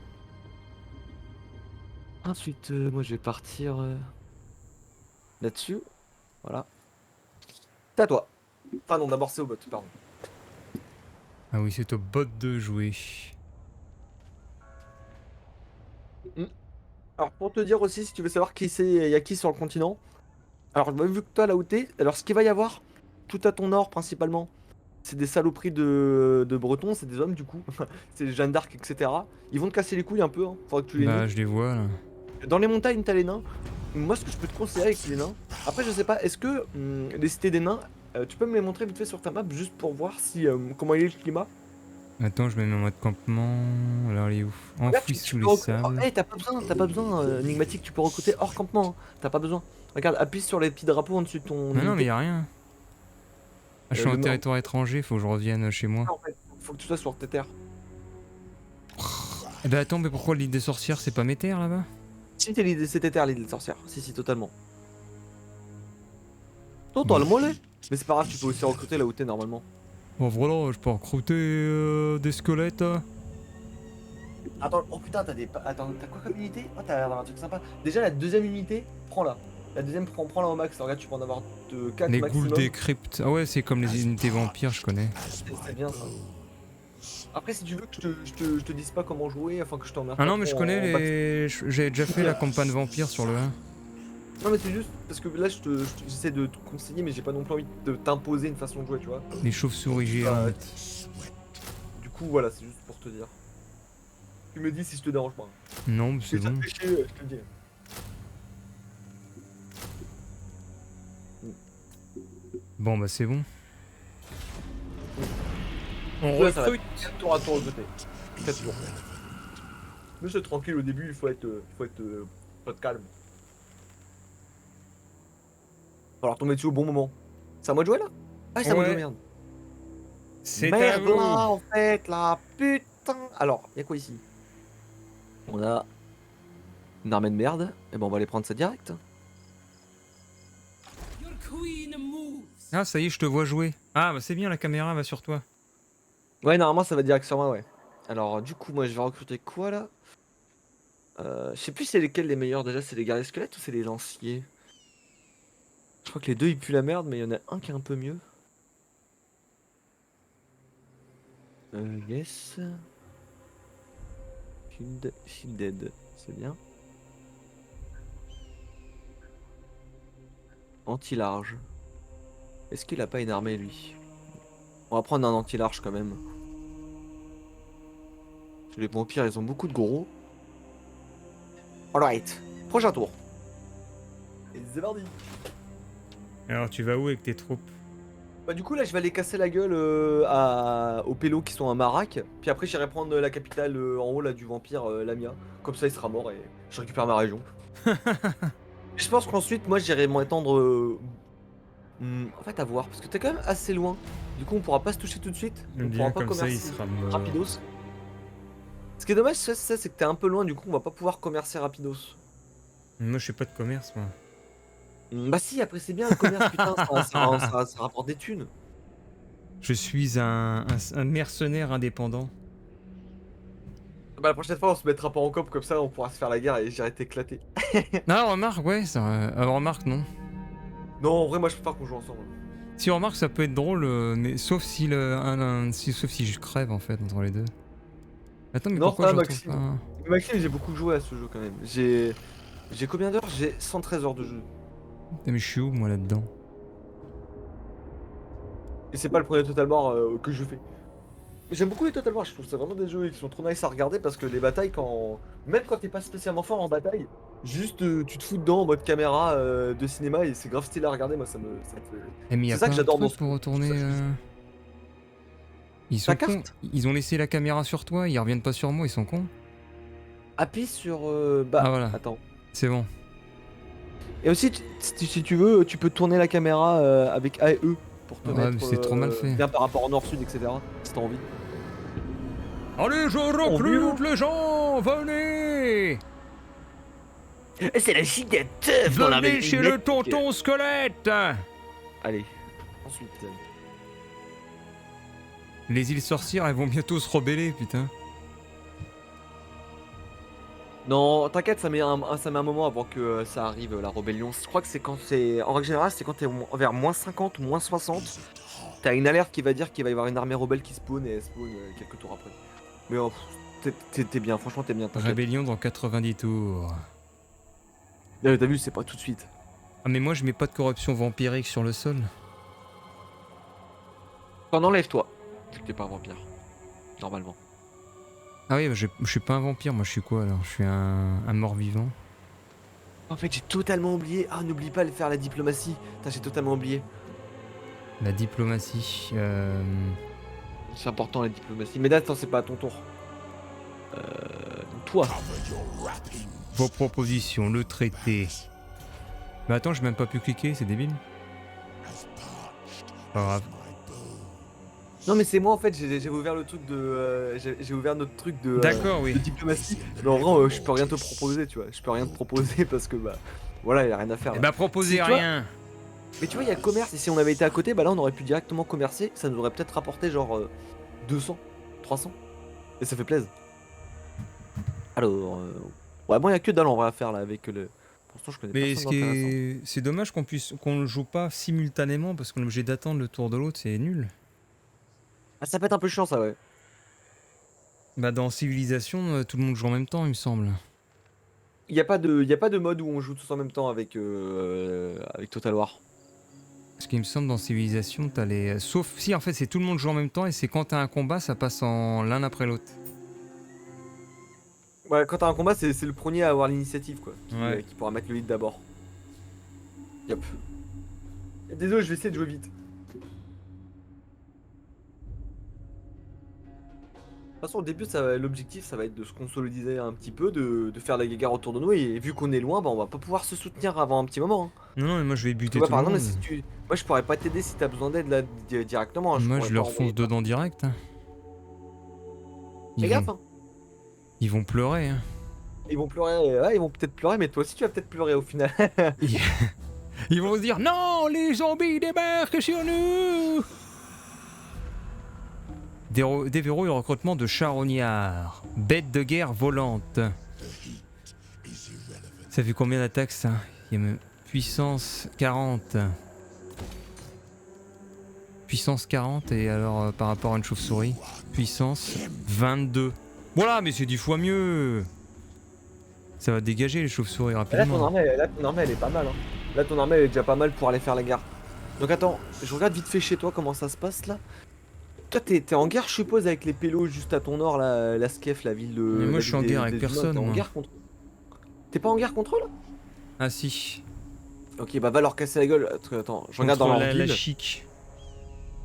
Ensuite, moi je vais partir là-dessus. Voilà. C'est à toi. Enfin non, d'abord c'est au bot, pardon. Ah oui, c'est au bot de jouer. Hmm. Alors pour te dire aussi, si tu veux savoir qui c'est, il y a qui sur le continent. Alors bah, vu que toi là où t'es, alors ce qu'il va y avoir, tout à ton nord principalement, c'est des saloperies de Bretons, c'est des hommes du coup. C'est Jeanne d'Arc, etc. Ils vont te casser les couilles un peu, hein. Faudra que tu les Bah, niques. je les vois là. Dans les montagnes, t'as les nains. Moi, ce que je peux te conseiller avec les nains, après, je sais pas, est-ce que les cités des nains, tu peux me les montrer vite fait sur ta map juste pour voir si comment il est le climat? Attends, je me mets en mode campement. Alors, il est où? Regarde, Enfoui sous peux les sables. hey, t'as pas besoin, énigmatique, tu peux recruter hors campement, hein. T'as pas besoin. Regarde, appuie sur les petits drapeaux en dessus de ton Non, non, mais unité. y a rien. Ah, je suis en Le... territoire étranger, faut que je revienne chez moi. En fait, faut que tu sois sur tes terres. Eh ben attends, mais pourquoi l'île des sorcières, c'est pas mes terres là-bas? Si c'est tes terres, l'île des sorcières. Si, totalement. Bon. Totalement, les. Mais c'est pas grave, tu peux aussi recruter là où t'es normalement. Bon voilà, je peux recruter des squelettes. Attends, oh putain, t'as des. Attends, t'as quoi comme unité? Oh, t'as l'air d'avoir un truc sympa. Déjà, la deuxième unité, prends-la. La deuxième, prends-la au max. Regarde, tu peux en avoir 4 Les ghouls maximum. des cryptes. Ah ouais, c'est comme les unités vampires, je connais. C'est bien ça. Après, si tu veux que je te dise pas comment jouer, enfin que je t'emmerde Ah pas non, mais je trop connais en back. les. J'avais déjà fait la campagne vampire sur le 1. Non, mais c'est juste parce que là, j'essaie de te conseiller, mais j'ai pas non plus envie de t'imposer une façon de jouer, tu vois. Les chauves-souris géantes. Du coup, voilà, c'est juste pour te dire. Tu me dis si je te dérange pas. Non, mais Si c'est ça te bon. fait chier, je te le dis. Bon, bah c'est bon. On Ouais, ça va recrute. être tour à tour de côté. 4 jours. Mais c'est tranquille au début, il faut être calme. Faut falloir tomber dessus au bon moment. C'est à moi de jouer là? Ah, c'est à moi de jouer, Ouais, merde. c'est à Merde là, vous. en fait, là, putain. Alors, y'a quoi ici? On a une armée de merde. Et ben, on va aller prendre ça direct. Ah, ça y est, je te vois jouer. Ah, bah c'est bien, la caméra va sur toi. Ouais, normalement, ça va direct sur moi, ouais. Alors, du coup, moi, je vais recruter quoi là? Je sais plus c'est lesquels les meilleurs déjà, c'est les guerriers squelettes ou c'est les lanciers? Je crois que les deux ils puent la merde, mais il y en a un qui est un peu mieux. Yes. Shielded, c'est bien. Anti-large. Est-ce qu'il a pas une armée lui? On va prendre un anti-large quand même. Parce que les vampires ils ont beaucoup de gros. Alright, prochain tour. Et c'est parti. Alors, tu vas où avec tes troupes? Bah du coup là je vais aller casser la gueule aux pélos qui sont à Marak. Puis après j'irai prendre la capitale en haut là du vampire, Lamia. Comme ça il sera mort et je récupère ma région. Je pense qu'ensuite moi j'irai m'étendre en fait à voir. Parce que t'es quand même assez loin. Du coup on pourra pas se toucher tout de suite. On pourra Bien pas comme ça, il commercer sera mort. rapidos. Ce qui est dommage c'est que t'es un peu loin du coup on va pas pouvoir commercer rapidos. Moi, je fais pas de commerce, moi. Bah si après c'est bien le commerce putain ça rapporte des thunes. Je suis un mercenaire indépendant. Bah la prochaine fois on se mettra pas en cop comme ça on pourra se faire la guerre et j'irai t'éclater. Ah, remarque, ouais, ça. Remarque, non. Non en vrai moi je préfère qu'on joue ensemble. Si remarque, ça peut être drôle, mais sauf si sauf si je crève en fait entre les deux. Attends, mais Non, pourquoi pas je retrouve Maxime. pas. Maxime, j'ai beaucoup joué à ce jeu quand même. J'ai combien d'heures? J'ai 113 heures de jeu. Putain, mais je suis où moi là-dedans? Et c'est pas le premier Total War que je fais. J'aime beaucoup les Total War, je trouve que c'est vraiment des jeux qui sont trop nice à regarder parce que les batailles, même quand t'es pas spécialement fort en bataille, juste tu te fous dedans en mode caméra de cinéma et c'est grave stylé à regarder. Moi, ça me fait. Eh, mais y C'est a ça pas que un j'adore dans truc ce pour jeu. retourner. C'est ça que je dis. Ils Ta sont cons. carte? Ils ont laissé la caméra sur toi, ils reviennent pas sur moi, ils sont cons. Appuie sur. Ah Bah, voilà, attends. c'est bon. Et aussi, si tu veux, tu peux tourner la caméra avec A et E pour te Ouais, mais mettre c'est trop mal fait. bien par rapport au nord-sud, etc. Si t'as envie. Allez, je On recrute les gens, venez! C'est la giga teuf dans la Venez chez le tonton squelette! Allez, ensuite. Les îles sorcières, elles vont bientôt se rebeller, putain. Non, t'inquiète, ça met un moment avant que ça arrive, la rébellion. Je crois que c'est quand c'est. En règle générale, c'est quand t'es vers moins 50 ou moins 60. T'as une alerte qui va dire qu'il va y avoir une armée rebelle qui spawn et elle spawn quelques tours après. Mais oh, t'es bien, franchement, t'es bien, t'inquiète. Rébellion dans 90 tours. T'as vu, c'est pas tout de suite. Ah, mais moi je mets pas de corruption vampirique sur le sol. T'en enlève-toi. Vu que t'es pas un vampire. Normalement. Ah oui, bah, je suis pas un vampire, moi je suis quoi alors? Je suis un mort-vivant. En fait, j'ai totalement oublié. Ah, n'oublie pas de faire la diplomatie. Putain, j'ai totalement oublié. La diplomatie. C'est important la diplomatie. Mais attends, c'est pas à ton tour. Toi. Vos propositions, le traité. Mais attends, j'ai même pas pu cliquer, c'est débile. Pas grave. Non mais c'est moi en fait, j'ai ouvert le truc de... j'ai ouvert notre truc D'accord, de oui. diplomatie. Mais en vrai, je peux rien te proposer, tu vois. Je peux rien te proposer parce que bah... Voilà, y a rien à faire. Eh Là. bah proposez Si, tu vois- rien. Mais tu vois, il y a le commerce. Et si on avait été à côté, bah là on aurait pu directement commercer. Ça nous aurait peut-être rapporté genre 200, 300. Et ça fait plaisir. Alors, ouais, bon, il y a que dalle en vrai à faire là avec le. Pour l'instant, je connais Mais personne d'intéressant. c'est dommage qu'on le joue pas simultanément parce qu'on est obligé d'attendre le tour de l'autre, c'est nul. Ah, ça peut être un peu chiant ça, ouais. Bah dans Civilisation, tout le monde joue en même temps, il me semble. Il y a pas de mode où on joue tous en même temps avec Total War. Parce qu'il me semble dans Civilisation, t'as les. Sauf si en fait c'est tout le monde joue en même temps et c'est quand t'as un combat, ça passe en l'un après l'autre. Ouais, quand t'as un combat, c'est le premier à avoir l'initiative, quoi, Ouais. qui pourra mettre le lead d'abord. Yep. Désolé, je vais essayer de jouer vite. De toute façon, au début, l'objectif, ça va être de se consolider un petit peu, de faire la guéguerre autour de nous, et vu qu'on est loin, bah, on va pas pouvoir se soutenir avant un petit moment, hein. Non, non, mais moi je vais Parce que buter ouais, tout par le exemple, monde. moi, je pourrais pas t'aider si t'as besoin d'aide là directement, hein. Je Moi pourrais je pas leur envoyer. fonce dedans direct, hein. Fais Ils gaffe, vont, hein. ils vont pleurer, hein. Ils vont pleurer, ouais, ils vont peut-être pleurer, mais toi aussi, tu vas peut-être pleurer au final. Ils, ils vont se dire non, les zombies débarquent sur nous. Des verrouilles de recrutement de charognards. Bêtes de guerre volantes. Ça fait combien d'attaques ça? Il y a même puissance 40. Puissance 40 et alors par rapport à une chauve-souris, puissance 22. Voilà, mais c'est 10 fois mieux. Ça va dégager les chauves-souris rapidement. Là, ton armée, elle est pas mal, hein. Là, ton armée, elle est déjà pas mal pour aller faire la guerre. Donc attends, je regarde vite fait chez toi comment ça se passe là. Toi, t'es en guerre, je suppose, avec les pélos juste à ton nord, là, la Skef, Mais moi la je suis ville en guerre avec des humains. personne T'es en moi. guerre contre. T'es pas en guerre contre eux là? Ah si. Ok, bah va leur casser la gueule. Attends, je regarde dans Contre leur la ville. chic.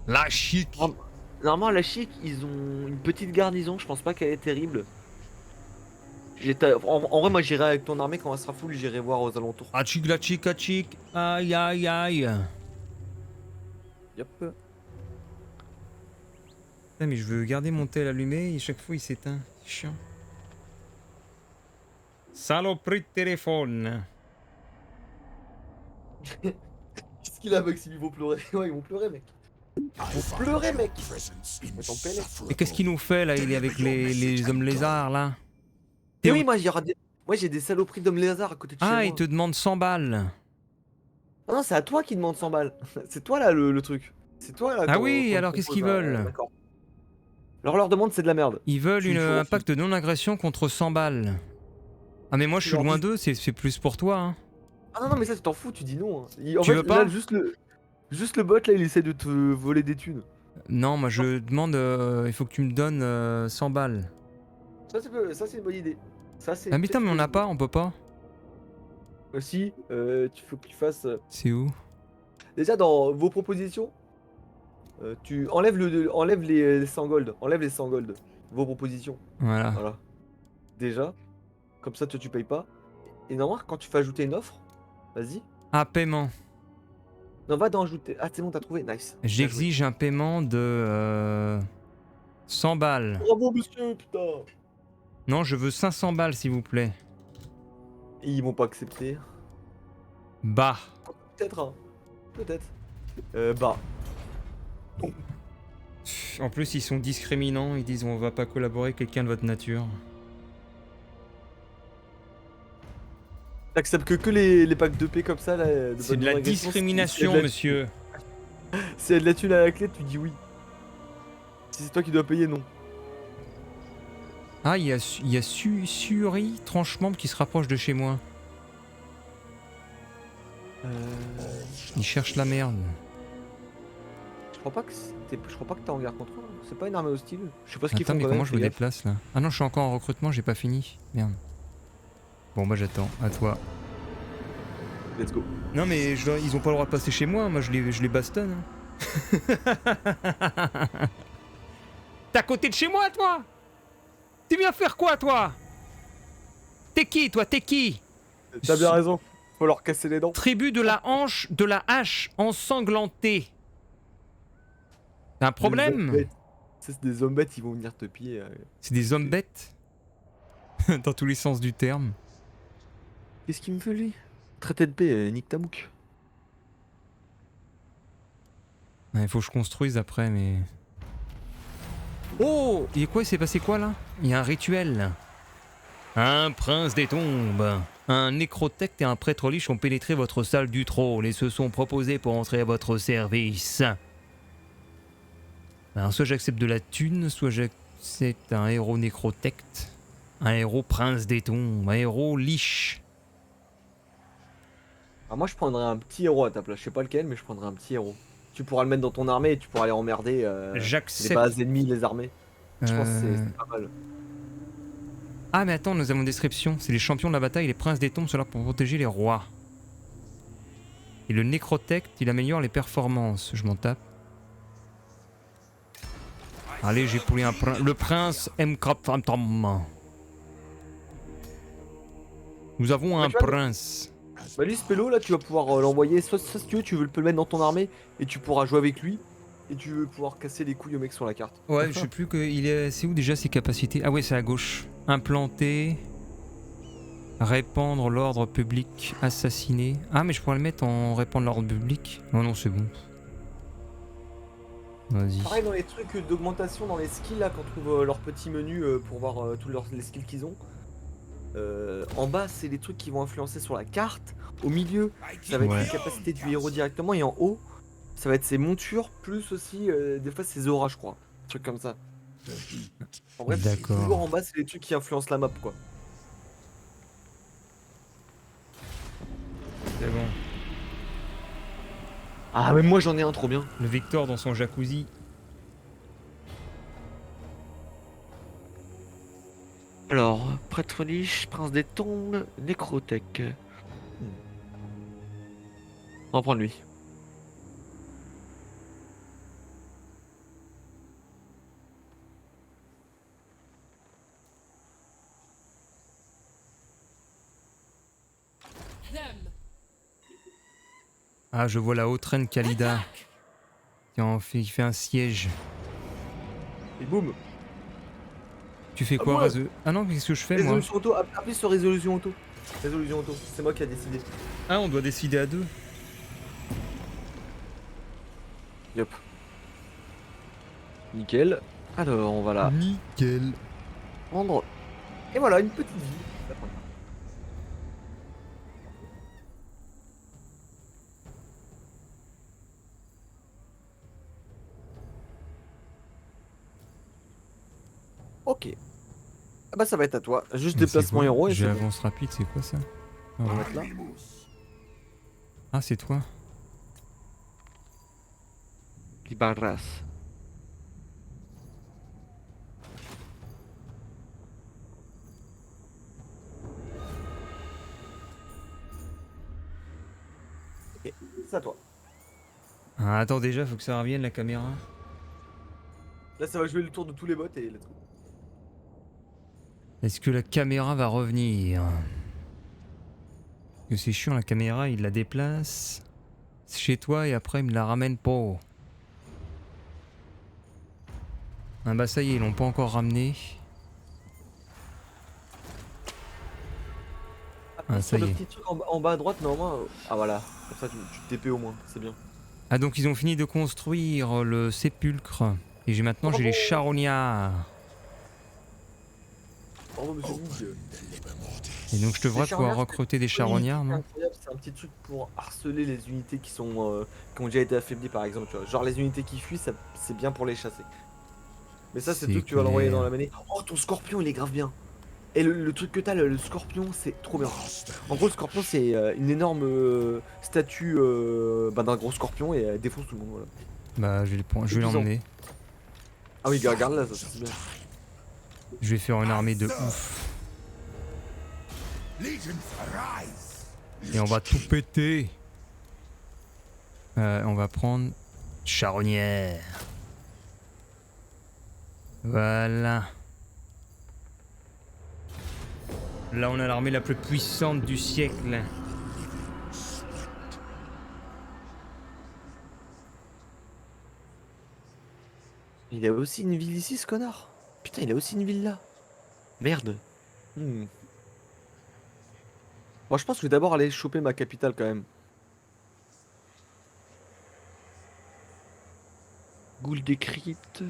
La chic. Normalement, la Chic, ils ont une petite garnison, je pense pas qu'elle est terrible. En vrai, moi j'irai avec ton armée quand elle sera full, j'irai voir aux alentours. Ah chic la chic la chic. Aïe aïe aïe. Yep. Ah, mais je veux garder mon tel allumé et chaque fois il s'éteint. C'est chiant. Saloperie de téléphone. Qu'est-ce qu'il a, Maxime? Ils vont pleurer. Ouais, ils vont pleurer, mec. Ils vont pleurer, mec. Mais ton PLS. Et qu'est-ce qu'il nous fait là? Il est avec les hommes lézards là. Et T'es où? oui, moi j'ai des saloperies d'hommes lézards à côté de chez Ah, il moi. te demande 100 balles. Ah non, c'est à toi qui demande 100 balles. C'est toi là le truc. C'est toi là Ah quand oui, on te alors qu'est-ce propose qu'ils veulent? un accord. Leur demande, c'est de la merde. Ils veulent Tu un refuses. pacte de non-agression contre 100 balles. Ah mais moi je Tu suis leur loin dis. d'eux, c'est plus pour toi. Hein. Ah non, non, mais ça, tu t'en fous, tu dis non, hein. En Tu fait, veux là, pas? juste le bot là, il essaie de te voler des thunes. Non, moi je demande, il faut que tu me donnes 100 balles. Ça, c'est une bonne idée. Ça, c'est Ah mais peut-être putain, une mais on bonne n'a idée. pas, on peut pas. Aussi, tu faut que tu fasses. C'est où? Déjà, dans vos propositions, tu enlèves, enlève les 100 gold. Enlève les 100 gold. Vos propositions. Voilà. Voilà. Déjà. Comme ça, tu payes pas. Et normalement, quand tu fais ajouter une offre, vas-y. Ah, paiement. Non, va dans ajouter. Ah, c'est bon, t'as trouvé. Nice. Bien joué. J'exige un paiement de 100 balles. Bravo, monsieur, putain. Non, je veux 500 balles s'il vous plaît. Et ils vont pas accepter. Bah. Peut-être, hein. Peut-être. Bah. En plus, ils sont discriminants, ils disent on va pas collaborer avec quelqu'un de votre nature. T'acceptes que les packs de paix comme ça, là. C'est bonne de la non-agression, discrimination, monsieur. Si y a de la thune à la clé, tu dis oui. Si c'est toi qui dois payer, non. Ah, il y a Suri Tranchemembre qui se rapproche de chez moi. Il cherche la merde. Je crois pas que t'es en guerre contre eux, hein. C'est pas une armée hostile. Je sais pas ce qu'ils Attends, font mais quand comment même, je fais me gaffe. déplace là? Ah non, je suis encore en recrutement, j'ai pas fini. Merde. Bon, bah j'attends, à toi. Let's go. Non, mais ils ont pas le droit de passer chez moi, moi je les bastonne. Hein. T'es à côté de chez moi, toi? Tu viens faire quoi, toi? T'es qui, toi? T'es qui? T'as bien raison. Faut leur casser les dents. Tribu de la hache ensanglantée. T'as un problème? Ça, c'est des hommes bêtes, ils vont venir te piller. C'est des hommes bêtes? Dans tous les sens du terme. Qu'est-ce qu'il me fait, lui? Traité de paix, nique ta mouque. Il faut que je construise après, mais... Oh! Et quoi, il s'est passé quoi, là? Il y a un rituel. Un prince des tombes, un nécrotecte et un prêtre liche ont pénétré votre salle du trône et se sont proposés pour entrer à votre service. Alors soit j'accepte de la thune, soit j'accepte un héros nécrotecte, un héros prince des tombes, un héros liche. Alors moi je prendrais un petit héros à ta place, je sais pas lequel, mais je prendrais un petit héros. Tu pourras le mettre dans ton armée et tu pourras aller emmerder les J'accepte. bases ennemies, les armées. Je pense que Euh... c'est pas mal. Ah mais attends, nous avons une description. C'est les champions de la bataille, les princes des tombes sont là pour protéger les rois. Et le nécrotecte, il améliore les performances. Je m'en tape. Allez, j'ai poulé le prince Mkrapfantom. Nous avons Bah, un tu vois, prince. bah lui, ce pélo là, tu vas pouvoir l'envoyer. Soit si tu veux, tu peux le mettre dans ton armée et tu pourras jouer avec lui. Et tu veux pouvoir casser les couilles au mec sur la carte. Ouais, je sais plus que il est. C'est où déjà ses capacités? Ah ouais, c'est à gauche. Implanter. Répandre l'ordre public. Assassiner. Ah, mais je pourrais le mettre en répandre l'ordre public. Non, non, c'est bon. Vas-y. Pareil dans les trucs d'augmentation, dans les skills là, quand on trouve leur petit menu pour voir tous les skills qu'ils ont. En bas, c'est les trucs qui vont influencer sur la carte. Au milieu, ça va être Ouais. les capacités du héros directement. Et en haut, ça va être ses montures, plus aussi des fois ses auras, je crois. Trucs comme ça. En bref, D'accord. toujours en bas, c'est les trucs qui influencent la map, quoi. C'est bon. Ah, mais moi j'en ai un trop bien. Le Victor dans son jacuzzi. Alors, prêtre liche, prince des tombes, nécrotech. On va prendre lui. Ah, je vois la haute reine Kalida qui fait un siège. Et boum. Tu fais Ah, quoi, moi, Razeux? Ah non, qu'est-ce que je fais, moi? résolution auto, appuie sur résolution auto. Résolution auto, c'est moi qui a décidé. Ah, on doit décider à deux. Yop. Nickel. Alors, on va la Nickel. prendre. Et voilà, une petite vie. La prendre. Ok. Ah bah ça va être à toi. Juste Mais c'est déplacement quoi? héros et J'ai c'est bon. avance rapide, c'est quoi ça? Ah, On va ouais. mettre là. Ah, c'est toi. Libarras. Ok, c'est à toi. Ah, attends, déjà, faut que ça revienne la caméra. Là ça va jouer le tour de tous les bots et let's go. Est-ce que la caméra va revenir? Parce que c'est chiant, la caméra, il la déplace chez toi et après il me la ramène pas. Ah bah ça y est, ils l'ont pas encore ramené. Appuie Ah, ça sur y le est. petit truc en bas à droite, normalement. Ah voilà, comme ça tu te TP au moins, c'est bien. Ah, donc ils ont fini de construire le sépulcre. Et maintenant j'ai les Bravo, charognards. bravo monsieur Big. Et donc je Les devrais pouvoir charnières, recruter des c'est une unité charognards, non? incroyable, c'est un petit truc pour harceler les unités qui sont qui ont déjà été affaiblies par exemple, tu vois. Genre les unités qui fuient, ça c'est bien pour les chasser. Mais ça c'est C'est tout que tu vas l'envoyer dans clair. la mêlée. Oh ton scorpion il est grave bien. Et le truc que t'as, le scorpion, c'est trop bien. En gros, le scorpion, c'est une énorme statue d'un gros scorpion et elle défonce tout le monde. Voilà. Bah je C'est vais puissant. l'emmener. Ah oui, regarde là, ça c'est bien. Je vais faire une armée de ouf. Et on va tout péter. On va prendre charognère. Voilà. Là on a l'armée la plus puissante du siècle. Il a aussi une ville ici, ce connard. Putain, il a aussi une ville là. Merde. Hmm. Bon, je pense que je vais d'abord aller choper ma capitale quand même. Goule des cryptes.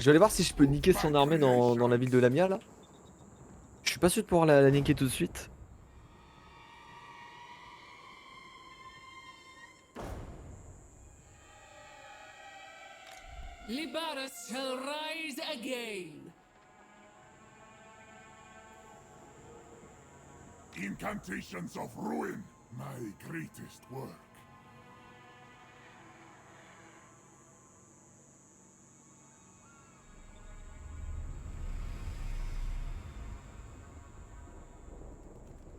Je vais aller voir si je peux niquer son armée dans la ville de Lamia là. Je suis pas sûr de pouvoir la niquer tout de suite. Libaras shall rise again. Incantations of ruin, my greatest work.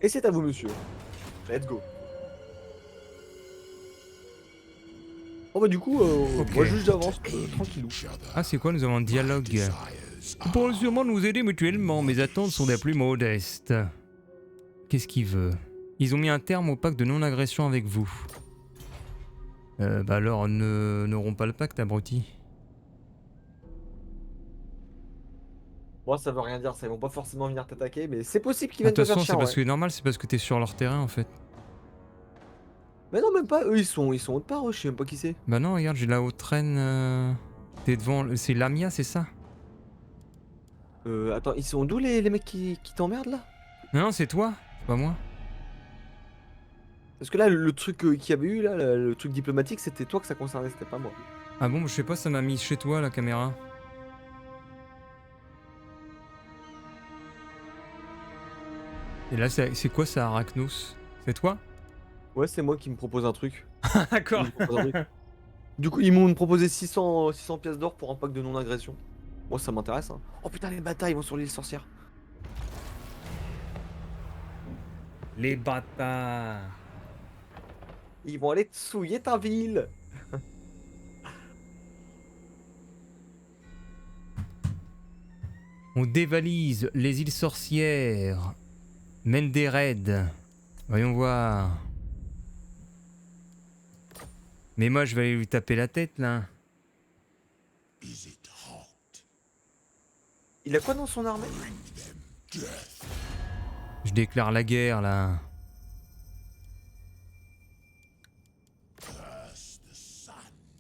Et c'est à vous monsieur. Let's go. Oh bah du coup, Ok. moi juste j'avance tranquillou. Ah, c'est quoi? Nous avons un dialogue. Vous pourrez sûrement nous aider mutuellement. Mes attentes sont des plus modestes. Qu'est-ce qu'il veut? Ils ont mis un terme au pacte de non-agression avec vous. Bah alors, n'auront pas le pacte, abruti. Moi ça veut rien dire, ça ils vont pas forcément venir t'attaquer, mais c'est possible qu'ils viennent te Attention, faire c'est chier. parce que normal, c'est parce que t'es sur leur terrain en fait. Mais non même pas, eux ils sont autre part, je sais même pas qui c'est. Bah non, regarde, j'ai la haute reine. T'es devant. C'est Lamia, c'est ça? Attends, ils sont d'où les mecs qui t'emmerdent là? Non, non, c'est toi, c'est pas moi. Parce que là le truc qu'il y avait eu là, le truc diplomatique, c'était toi que ça concernait, c'était pas moi. Ah bon, je sais pas, ça m'a mis chez toi la caméra. Et là, c'est quoi ça, Arachnos? C'est toi? Ouais c'est moi qui me propose un truc. D'accord. Ils me proposent un truc. Du coup ils m'ont proposé 600 pièces d'or pour un pack de non-agression. Moi ça m'intéresse hein. Oh putain les batailles vont sur l'île sorcière. Les bâtards. Ils vont aller te souiller ta ville. On dévalise les îles sorcières. Mène des raids. Voyons voir. Mais moi, je vais aller lui taper la tête, là. Il a quoi dans son armée? Je déclare la guerre, là.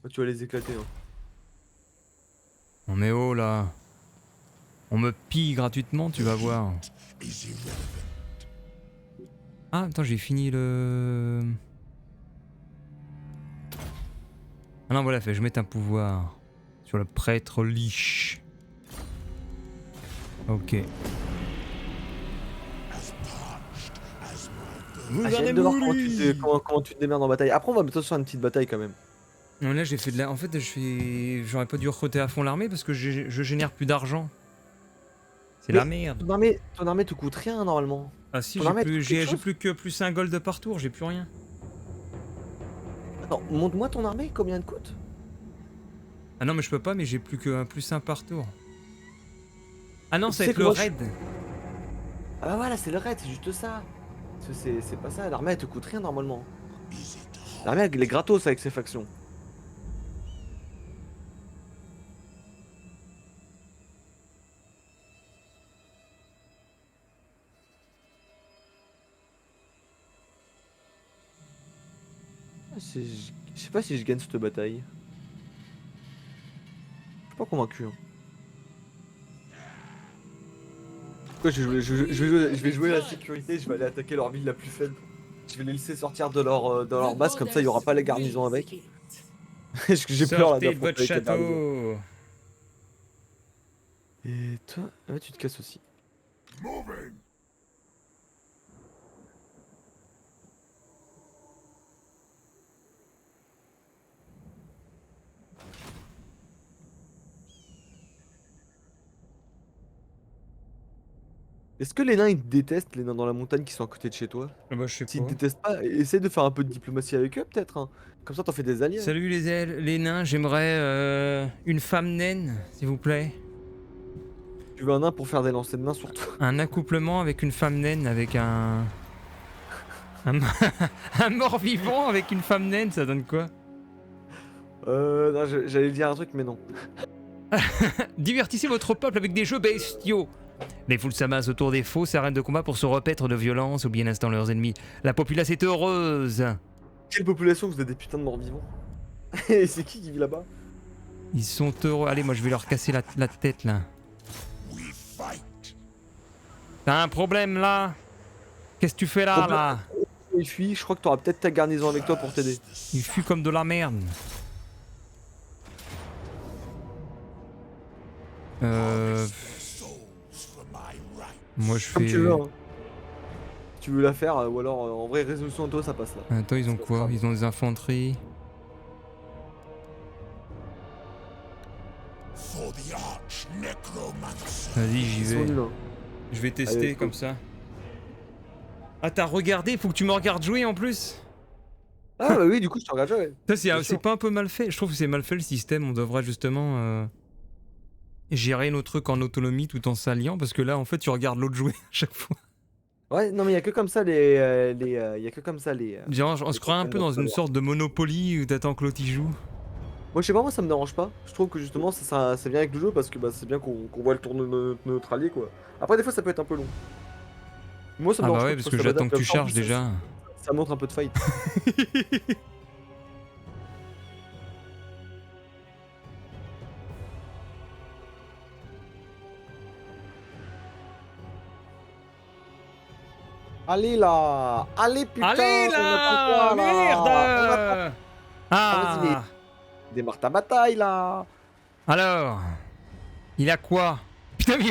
Oh, tu vas les éclater hein. On met haut, là. On me pille gratuitement, tu vas voir. Ah, attends, j'ai fini le... Ah non, voilà, fait, je mets un pouvoir sur le prêtre Lich. Ok. Vous Ah, j'ai hâte de voir comment tu te démerdes en bataille. Après on va mettre sur une petite bataille quand même. Non, là j'ai fait de la... En fait, j'aurais pas dû recruter à fond l'armée parce que je génère plus d'argent. C'est la merde. Ton armée te coûte rien normalement. Ah si, ton armée, tu fais j'ai quelque chose plus que plus un gold par tour, j'ai plus rien. Attends, montre-moi ton armée, combien elle coûte? Ah non, mais je peux pas, mais j'ai plus que plus un par tour. Ah non, Tu ça va sais être que le moi, raid. Ah bah voilà, c'est le raid, c'est juste ça. C'est pas ça, l'armée elle te coûte rien normalement. L'armée elle est gratos avec ses factions. Ah, je sais pas si je gagne cette bataille. Je suis pas convaincu. Hein. Pourquoi je vais jouer la sécurité, je vais aller attaquer leur ville la plus faible. Je vais les laisser sortir de leur base, comme ça il y aura pas les garnisons avec. J'ai peur là Sortez de d'affronter votre avec les garnisons. château. Et toi, ouais, tu te casses aussi. Moving! Est-ce que les nains ils te détestent, les nains dans la montagne qui sont à côté de chez toi? Ah bah je sais S'ils te pas. détestent pas, essaye de faire un peu de diplomatie avec eux peut-être. Hein. Comme ça t'en fais des alliés. Hein. Salut les nains, j'aimerais une femme naine, s'il vous plaît. Tu veux un nain pour faire des lancers de nains sur toi. Un accouplement avec une femme naine, avec un... Un, un mort-vivant avec une femme naine, ça donne quoi? Non, j'allais dire un truc mais non. Divertissez votre peuple avec des jeux bestiaux. Les foules s'amassent autour des fausses arènes de combat pour se repaître de violence ou bien instant leurs ennemis. La populace est heureuse. Quelle population, vous êtes des putains de morts vivants. Et c'est qui vit là-bas? Ils sont heureux. Allez, moi je vais leur casser la tête là. We fight. T'as un problème là? Qu'est-ce que tu fais là, Problème. là? Il fuit, je crois que t'auras peut-être ta garnison avec toi pour t'aider. Il fuit comme de la merde. Souls for my right. Moi je Comme fais... tu veux. Hein. Si tu veux la faire, ou alors en vrai, résolution auto, ça passe là. Attends, ils ont quoi? Ils ont des infanteries. For the arch necromancer. Vas-y, j'y Ils sont vais. nuls. Hein. Je vais tester Allez, comme ça. Ah, t'as regardé? Faut que tu me regardes jouer en plus? Ah bah oui, du coup, je te regarde jouer. Ça, Bien c'est sûr. pas un peu mal fait? Je trouve que c'est mal fait le système. On devrait justement gérer nos trucs en autonomie tout en s'alliant. Parce que là, en fait, tu regardes l'autre jouer à chaque fois. Ouais, non mais il y a que comme ça y a que comme ça les. Genre, on se croit un peu dans une sorte de Monopoly où t'attends que l'autre y joue. Moi je sais pas, moi ça me dérange pas. Je trouve que justement ça vient avec le jeu parce que bah, c'est bien qu'on voit le tour de notre allié quoi. Après des fois ça peut être un peu long. Moi ça me Ah bah dérange ouais, pas, parce que ça j'attends m'adapte. que tu En charges plus, déjà. Ça montre un peu de fight. Allez là! Allez putain! Allez on a pas le choix, là! là. On a pas- Merde! vas-y, Ah! Démarre ta bataille là! Alors, il a quoi? Putain, mais...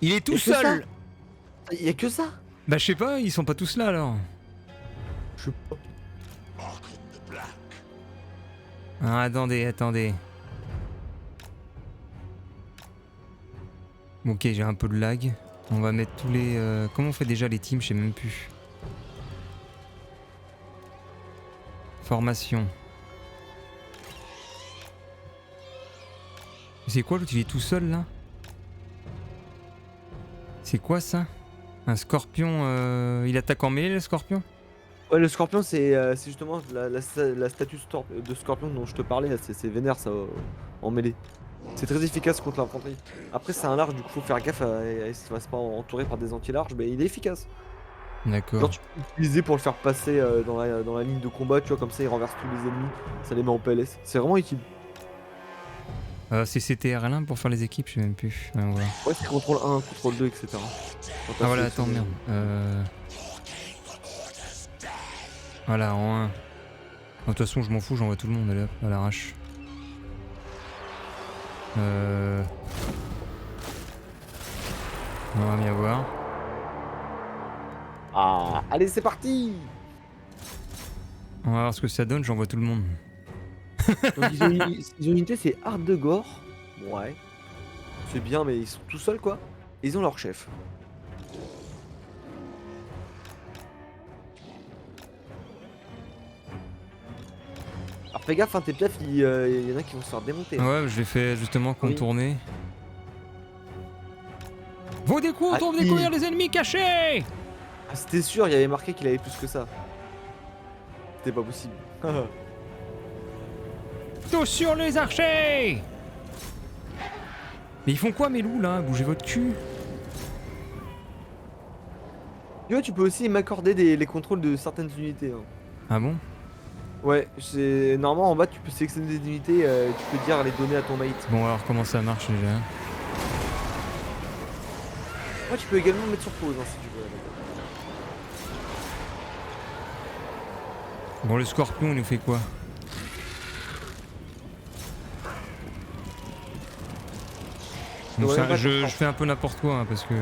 il est tout Et que ça seul. Il y a que ça? Bah je sais pas, ils sont pas tous là alors. Je sais pas. Mark in the black. Ah, attendez. Ok, j'ai un peu de lag. On va mettre tous les... Comment on fait déjà les teams? Je sais même plus. Formation. C'est quoi l'autre? Il est tout seul là? C'est quoi ça? Un scorpion, il attaque en mêlée le scorpion? Ouais, le scorpion, c'est justement la statue de scorpion dont je te parlais, là, c'est vénère ça en mêlée. C'est très efficace contre l'infanterie. Après, c'est un large, du coup, faut faire gaffe à se fasse pas entourer par des anti-larges, mais il est efficace. Genre, D'accord. tu peux l'utiliser pour le faire passer dans la ligne de combat, tu vois, comme ça, il renverse tous les ennemis, ça les met en PLS. C'est vraiment utile. C'est CTRL1 pour faire les équipes, je sais même plus. Voilà. Ouais, c'est contrôle 1, contrôle 2, etc. Ah voilà, attends, merde. Voilà, en 1. De toute façon, je m'en fous, j'envoie tout le monde, allez hop, à l'arrache. On va bien voir. Ah, allez, c'est parti! On va voir ce que ça donne, j'envoie tout le monde. Donc, ils ont une unité, c'est Hard de Gore. Ouais. C'est bien, mais ils sont tout seuls, quoi. Et ils ont leur chef. Alors fais gaffe, hein, tes piafs, il y en a qui vont se faire démonter. Ouais, je l'ai fait justement contourner. Vos découps Ah, vont il- découvrir les ennemis cachés! Ah, c'était sûr, il y avait marqué qu'il avait plus que ça. C'était pas possible. Tous sur les archers! Mais ils font quoi mes loups là? Bougez votre cul! Tu vois, tu peux aussi m'accorder les contrôles de certaines unités. Hein. Ah bon? Ouais, c'est normalement en bas, tu peux sélectionner des unités, tu peux dire les donner à ton mate. Bon alors comment ça marche déjà? Ouais, tu peux également mettre sur pause hein, si tu veux. Bon le scorpion il nous fait quoi? Bon, Ouais, ça, pas je trop. fais un peu n'importe quoi hein, parce que...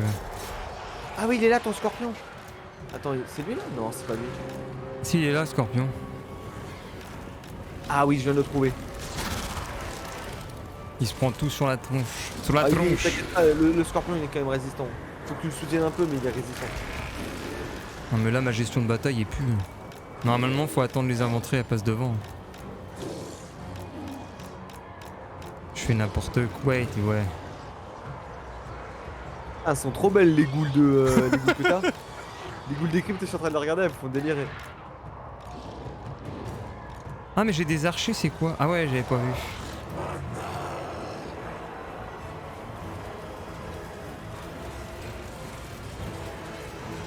Ah oui, il est là ton scorpion. Attends, c'est lui là? Non, c'est pas lui. Si il est là le scorpion. Ah oui, je viens de le trouver. Il se prend tout sur la tronche. Sur la Ah oui, tronche! t'inquiète pas, le scorpion il est quand même résistant. Faut que tu le soutiennes un peu, mais il est résistant. Non mais là ma gestion de bataille est plus... Normalement faut attendre les inventeries, elles passent devant. Je fais n'importe quoi, et ouais. Ah, elles sont trop belles les goules les goules que t'as. Les goules d'équipe, je suis en train de les regarder, elles me font délirer. Ah mais j'ai des archers, c'est quoi? Ah ouais, j'avais pas vu.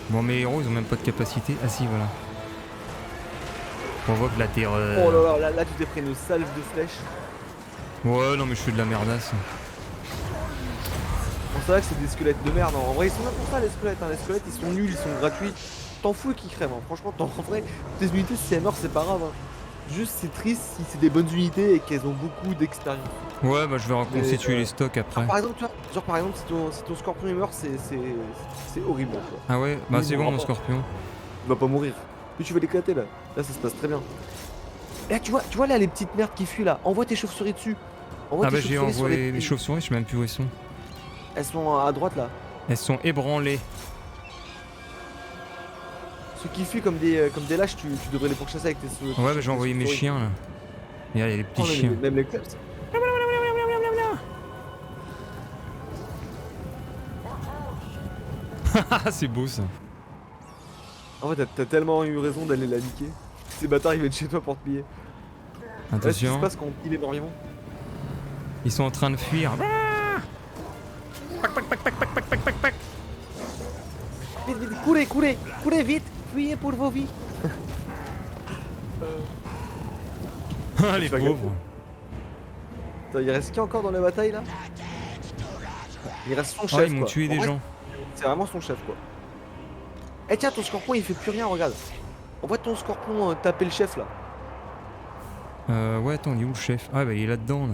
Bon mes héros ils ont même pas de capacité. Ah si voilà. Provoque la Oh terreur. là là, là tu t'es pris une salve de flèches. Ouais, non, mais je fais de la merdasse. Bon, c'est vrai que c'est des squelettes de merde. En vrai, ils sont là pour ça, les squelettes. Hein. Les squelettes, ils sont nuls, ils sont gratuits. T'en fous qu'ils crèvent. Hein. Franchement, en vrai, tes unités, si elles meurent, c'est pas grave. Hein. Juste, c'est triste si c'est des bonnes unités et qu'elles ont beaucoup d'expérience. Ouais, bah je vais reconstituer Mais, les stocks après. Par exemple, tu vois, genre par exemple, si ton scorpion il meurt, c'est horrible. Quoi. Ah ouais, bah Il c'est bon mourra mon pas. scorpion. Il va pas mourir. Puis tu vas l'éclater là. Là, ça se passe très bien. Et là, tu vois là les petites merdes qui fuient là. Envoie tes chauves-souris dessus. Envoie Ah tes bah j'ai chauves-souris sur envoyé les chauves-souris, je sais même plus où elles sont. Elles sont à droite là. Elles sont ébranlées. Ceux qui fuient comme des lâches, tu devrais les pourchasser avec tes chauves-souris. Ouais, bah j'ai envoyé mes chiens là. Et là, il y a les petits Oh, chiens. même les clubs. Ah, c'est beau ça. En fait, t'as tellement eu raison d'aller la niquer. Ces bâtards ils viennent chez toi pour te piller. Qu'est-ce qui se Attention, passe quand on pille les morts-vivants? ils sont en train de fuir. Vite, vite, courez vite, fuyez pour vos vies. Ah, les Tu vas pauvres. Attends, il reste qui encore dans la bataille là? Il reste son chef. Ah, ils m'ont quoi. tué En des vrai, gens. C'est vraiment son chef quoi. Eh tiens, ton scorpion il fait plus rien, regarde. Envoie ton scorpion taper le chef là. Ouais, attends, il est où le chef? Ah, bah il est là-dedans là.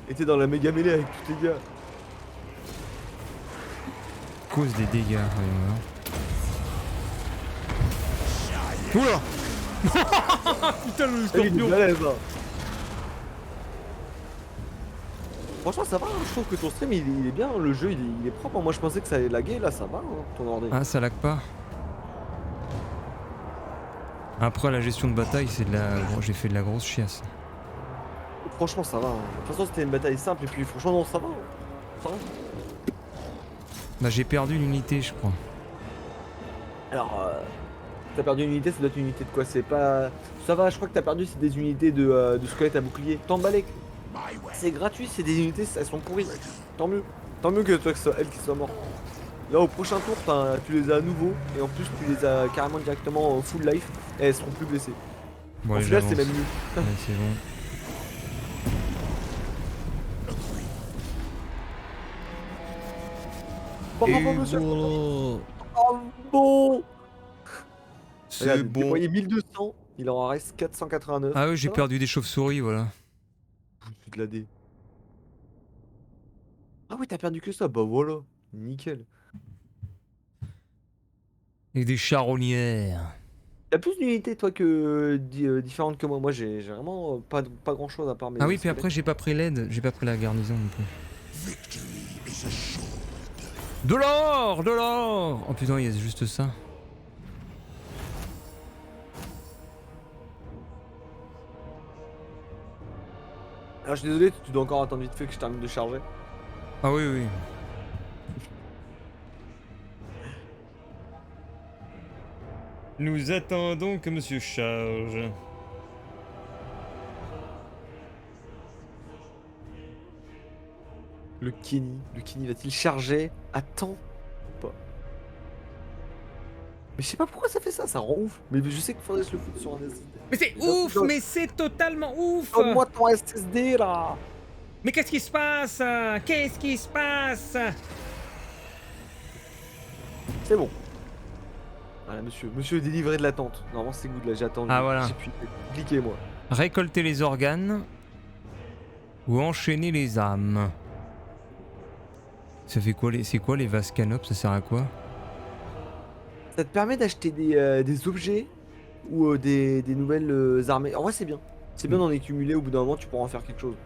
Et t'es dans la méga mêlée avec tous tes gars. Cause des dégâts, voyons voir. Oula. Putain, le Ah, il est scorpion. balèze là. Franchement ça va, hein. Je trouve que ton stream il est bien, le jeu il est propre. Moi je pensais que ça allait laguer, là ça va hein, ton ordi. Ah, ça lag pas. Après, la gestion de bataille, c'est de la. Bon, j'ai fait de la grosse chiasse. Franchement ça va. Hein. De toute façon c'était une bataille simple et puis franchement non ça va. Hein. Ça va. Bah, j'ai perdu l'unité, je crois. Alors t'as perdu une unité, ça doit être une unité de quoi? C'est pas. Ça va, je crois que t'as perdu c'est des unités de squelettes à bouclier. T'en balais. C'est gratuit, c'est des unités, elles sont pourries. Tant mieux. Tant mieux que toi que ce soit elle qui soit morte. Là au prochain tour tu les as à nouveau et en plus tu les as carrément directement full life et elles seront plus blessées. Bon, Au allez, final j'avance. c'est même mieux. Ouais, c'est bon. Bravo Et monsieur. voilà. Bravo. C'est Regarde, bon. déployé 1200, il en reste 489. Ah oui, j'ai Ça va. perdu des chauves-souris, voilà. Je te la dé. Ah oui, t'as perdu que ça, bah voilà. Nickel. Et des charognères. T'as plus d'unités toi que différentes que moi. Moi j'ai vraiment pas grand chose à part mes. Ah oui, puis squelettes. après, j'ai pas pris l'aide, j'ai pas pris la garnison non plus. De l'or! De l'or! Oh putain, il y a juste ça. Alors je suis désolé, tu dois encore attendre vite fait que je termine de charger. Ah oui, oui. Nous attendons que monsieur charge. Le Kenny va-t-il charger? Attends. Pas. Mais je sais pas pourquoi ça fait ça rend ouf. Mais je sais qu'il faudrait que je le foute sur un SSD. Mais c'est ouf, mais c'est totalement ouf! Donne-moi ton SSD là. Mais qu'est-ce qui se passe? Qu'est-ce qui se passe? C'est bon. Voilà monsieur est délivré de l'attente. Normalement c'est good là, j'ai attendu. Ah, voilà. J'ai pu cliquer moi. Récolter les organes ou enchaîner les âmes. Ça fait quoi c'est quoi les vases canopes? Ça sert à quoi? Ça te permet d'acheter des objets ou des nouvelles armées. En vrai c'est bien. C'est bien d'en accumuler, au bout d'un moment tu pourras en faire quelque chose.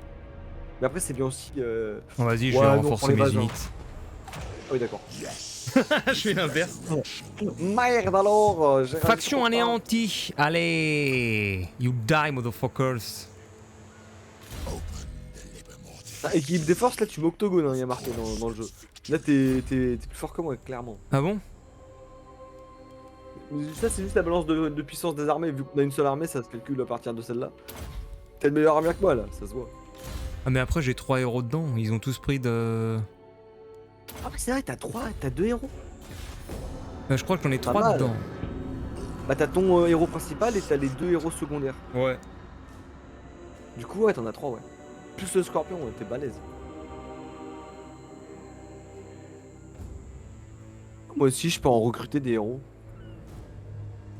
Mais après c'est bien aussi... Bon, vas-y, je Ouais, vais non, renforcer prends les mes vases, hein. unités. Ah oui d'accord. Je fais l'inverse. Merde alors j'ai Faction rajouté trop anéantie. Allez, you die, motherfuckers. tard. Ah, équilibre des forces là tu m'octogones, hein, il y a marqué dans le jeu. Là t'es plus fort que moi clairement. Ah bon? Ça c'est juste la balance de puissance des armées, vu qu'on a une seule armée ça se calcule à partir de celle-là. T'as une meilleure armure que moi là, ça se voit. Ah mais après j'ai 3 héros dedans, ils ont tous pris de... Ah mais c'est vrai, t'as 2 héros. Je crois que j'en ai Pas 3 mal. dedans. Bah t'as ton héros principal et t'as les 2 héros secondaires. Ouais. Du coup ouais t'en as 3 ouais. Plus le scorpion, ouais, t'es balèze. Moi aussi je peux en recruter des héros.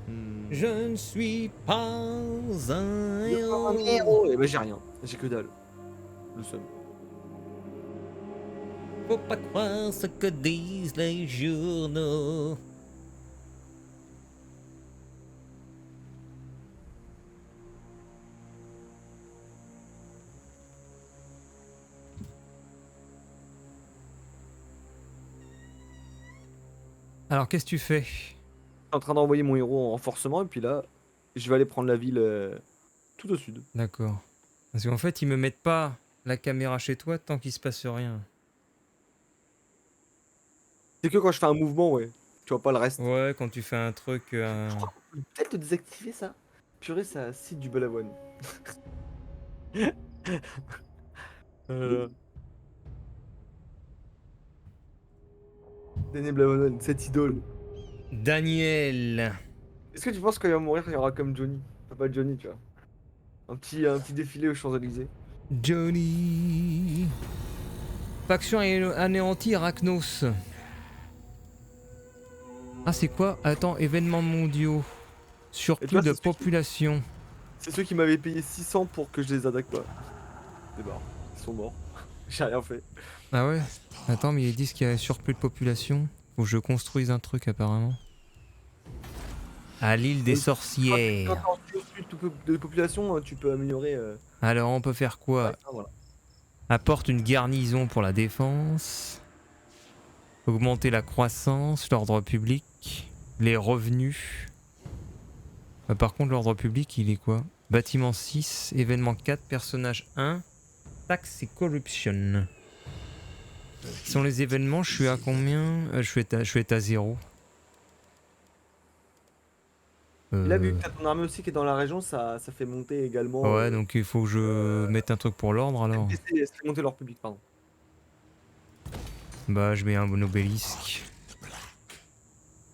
Hmm. Je ne suis pas un Un héros. héros. Et bah j'ai rien, j'ai que dalle. Le seum. Faut pas croire ce que disent les journaux. Alors, qu'est-ce que tu fais? Je suis en train d'envoyer mon héros en renforcement et puis là, je vais aller prendre la ville tout au sud. D'accord. Parce qu'en fait, ils me mettent pas la caméra chez toi tant qu'il se passe rien. C'est que quand je fais un mouvement, ouais. Tu vois pas le reste. Ouais, quand tu fais un truc... Je crois qu'on peut peut-être le désactiver ça. Purée, ça cite du balavoine. Euh, Daniel Balavoine, cette idole. Daniel. Est-ce que tu penses qu'il va mourir, il y aura comme Johnny? Enfin, pas Johnny, tu vois. Un petit défilé aux Champs-Élysées. Johnny. Faction anéantie Arachnos. Ah, c'est quoi? Attends, événements mondiaux. Et Surplus toi, de population. c'est ceux qui m'avaient payé 600 pour que je les attaque pas. C'est barre. Ils sont morts. J'ai rien fait. Ah ouais? Attends, mais ils disent qu'il y a un surplus de population. Faut que je construise un truc apparemment. À l'île des Oui. Quand sorcières. t'es au-dessus de population, tu peux améliorer. Alors on peut faire quoi? Voilà. Apporte une garnison pour la défense. Augmenter la croissance, l'ordre public, les revenus. Par contre l'ordre public il est quoi? Bâtiment 6, événement 4, personnage 1, taxe et corruption. Ce sont les événements, je suis à combien? Je suis à 0. Et là, vu que t'as ton armée aussi qui est dans la région, ça fait monter également. Ouais, donc il faut que je mette un truc pour l'ordre alors. Ça fait monter leur public, pardon. Bah, je mets un obélisque.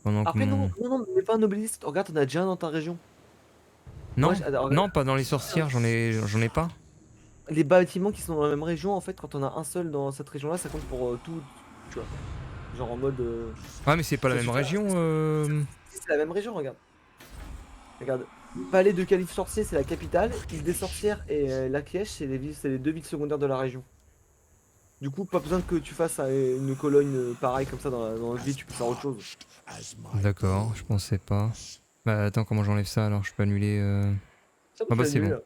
Pendant que Après, mon... non, mais pas un obélisque. Regarde, t'en as déjà un dans ta région. Non, Moi, alors, non, pas dans les sorcières, j'en ai pas. les bâtiments qui sont dans la même région, en fait, quand on a un seul dans cette région-là, ça compte pour tout. Tu vois. Genre en mode. Ouais, mais c'est pas la Ça même suffit. région. Si, c'est la même région, regarde. Regarde. Palais de Calife Sorcier, c'est la capitale. Île des Sorcières et Lakiège, c'est les 2 villes secondaires de la région. Du coup, pas besoin que tu fasses une colonne pareille comme ça dans le vide, tu peux faire autre chose. D'accord, je pensais pas. Bah, attends, comment j'enlève ça alors? Je peux annuler. Ça, Ah, bah, tu c'est l'annules, bon. là.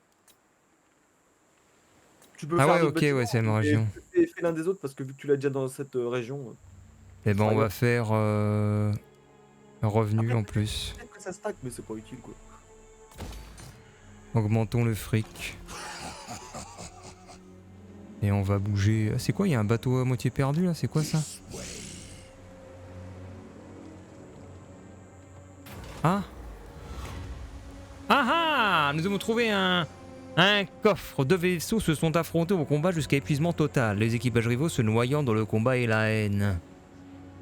Tu peux Ah, faire ouais, d'autres ok, bâtiments, ouais, c'est la même mais région. fais l'un des autres parce que vu que tu l'as déjà dans cette région. Et ben, Par on va exemple. faire. Revenu Après, en plus. peut-être que ça stack, mais c'est pas utile quoi. Augmentons le fric. Et on va bouger. C'est quoi? Il y a un bateau à moitié perdu là? C'est quoi ça? Ah? Ah ah! Nous avons trouvé un coffre. 2 vaisseaux se sont affrontés au combat jusqu'à épuisement total. Les équipages rivaux se noyant dans le combat et la haine.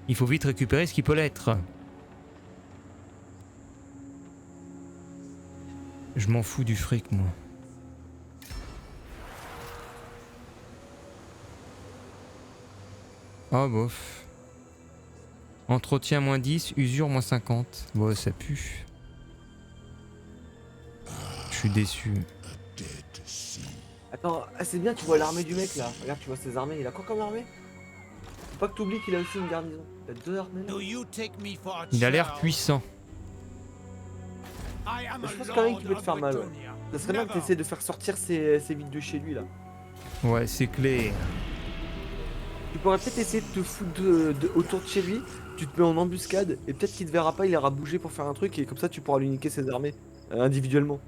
Il faut vite récupérer ce qui peut l'être. Je m'en fous du fric, moi. Ah bof. Entretien moins 10, usure moins 50. Bon, ça pue. Je suis déçu. Attends, c'est bien, tu vois l'armée du mec là. Regarde, tu vois ses armées. Il a quoi comme armée? Faut pas que t'oublies qu'il a aussi une garnison. Il a 2 armées là. Do you take me for a Il a l'air child? puissant. I am Je a pense quand même lord qu'il peut te of faire mal. Ouais. Bretonnia. Ça serait bien que Never. t'essaies de faire sortir ces villes de chez lui là. Ouais, c'est clair. Tu pourrais peut-être essayer de te foutre autour de chez lui. Tu te mets en embuscade et peut-être qu'il te verra pas, il ira bouger pour faire un truc et comme ça tu pourras lui niquer ses armées individuellement.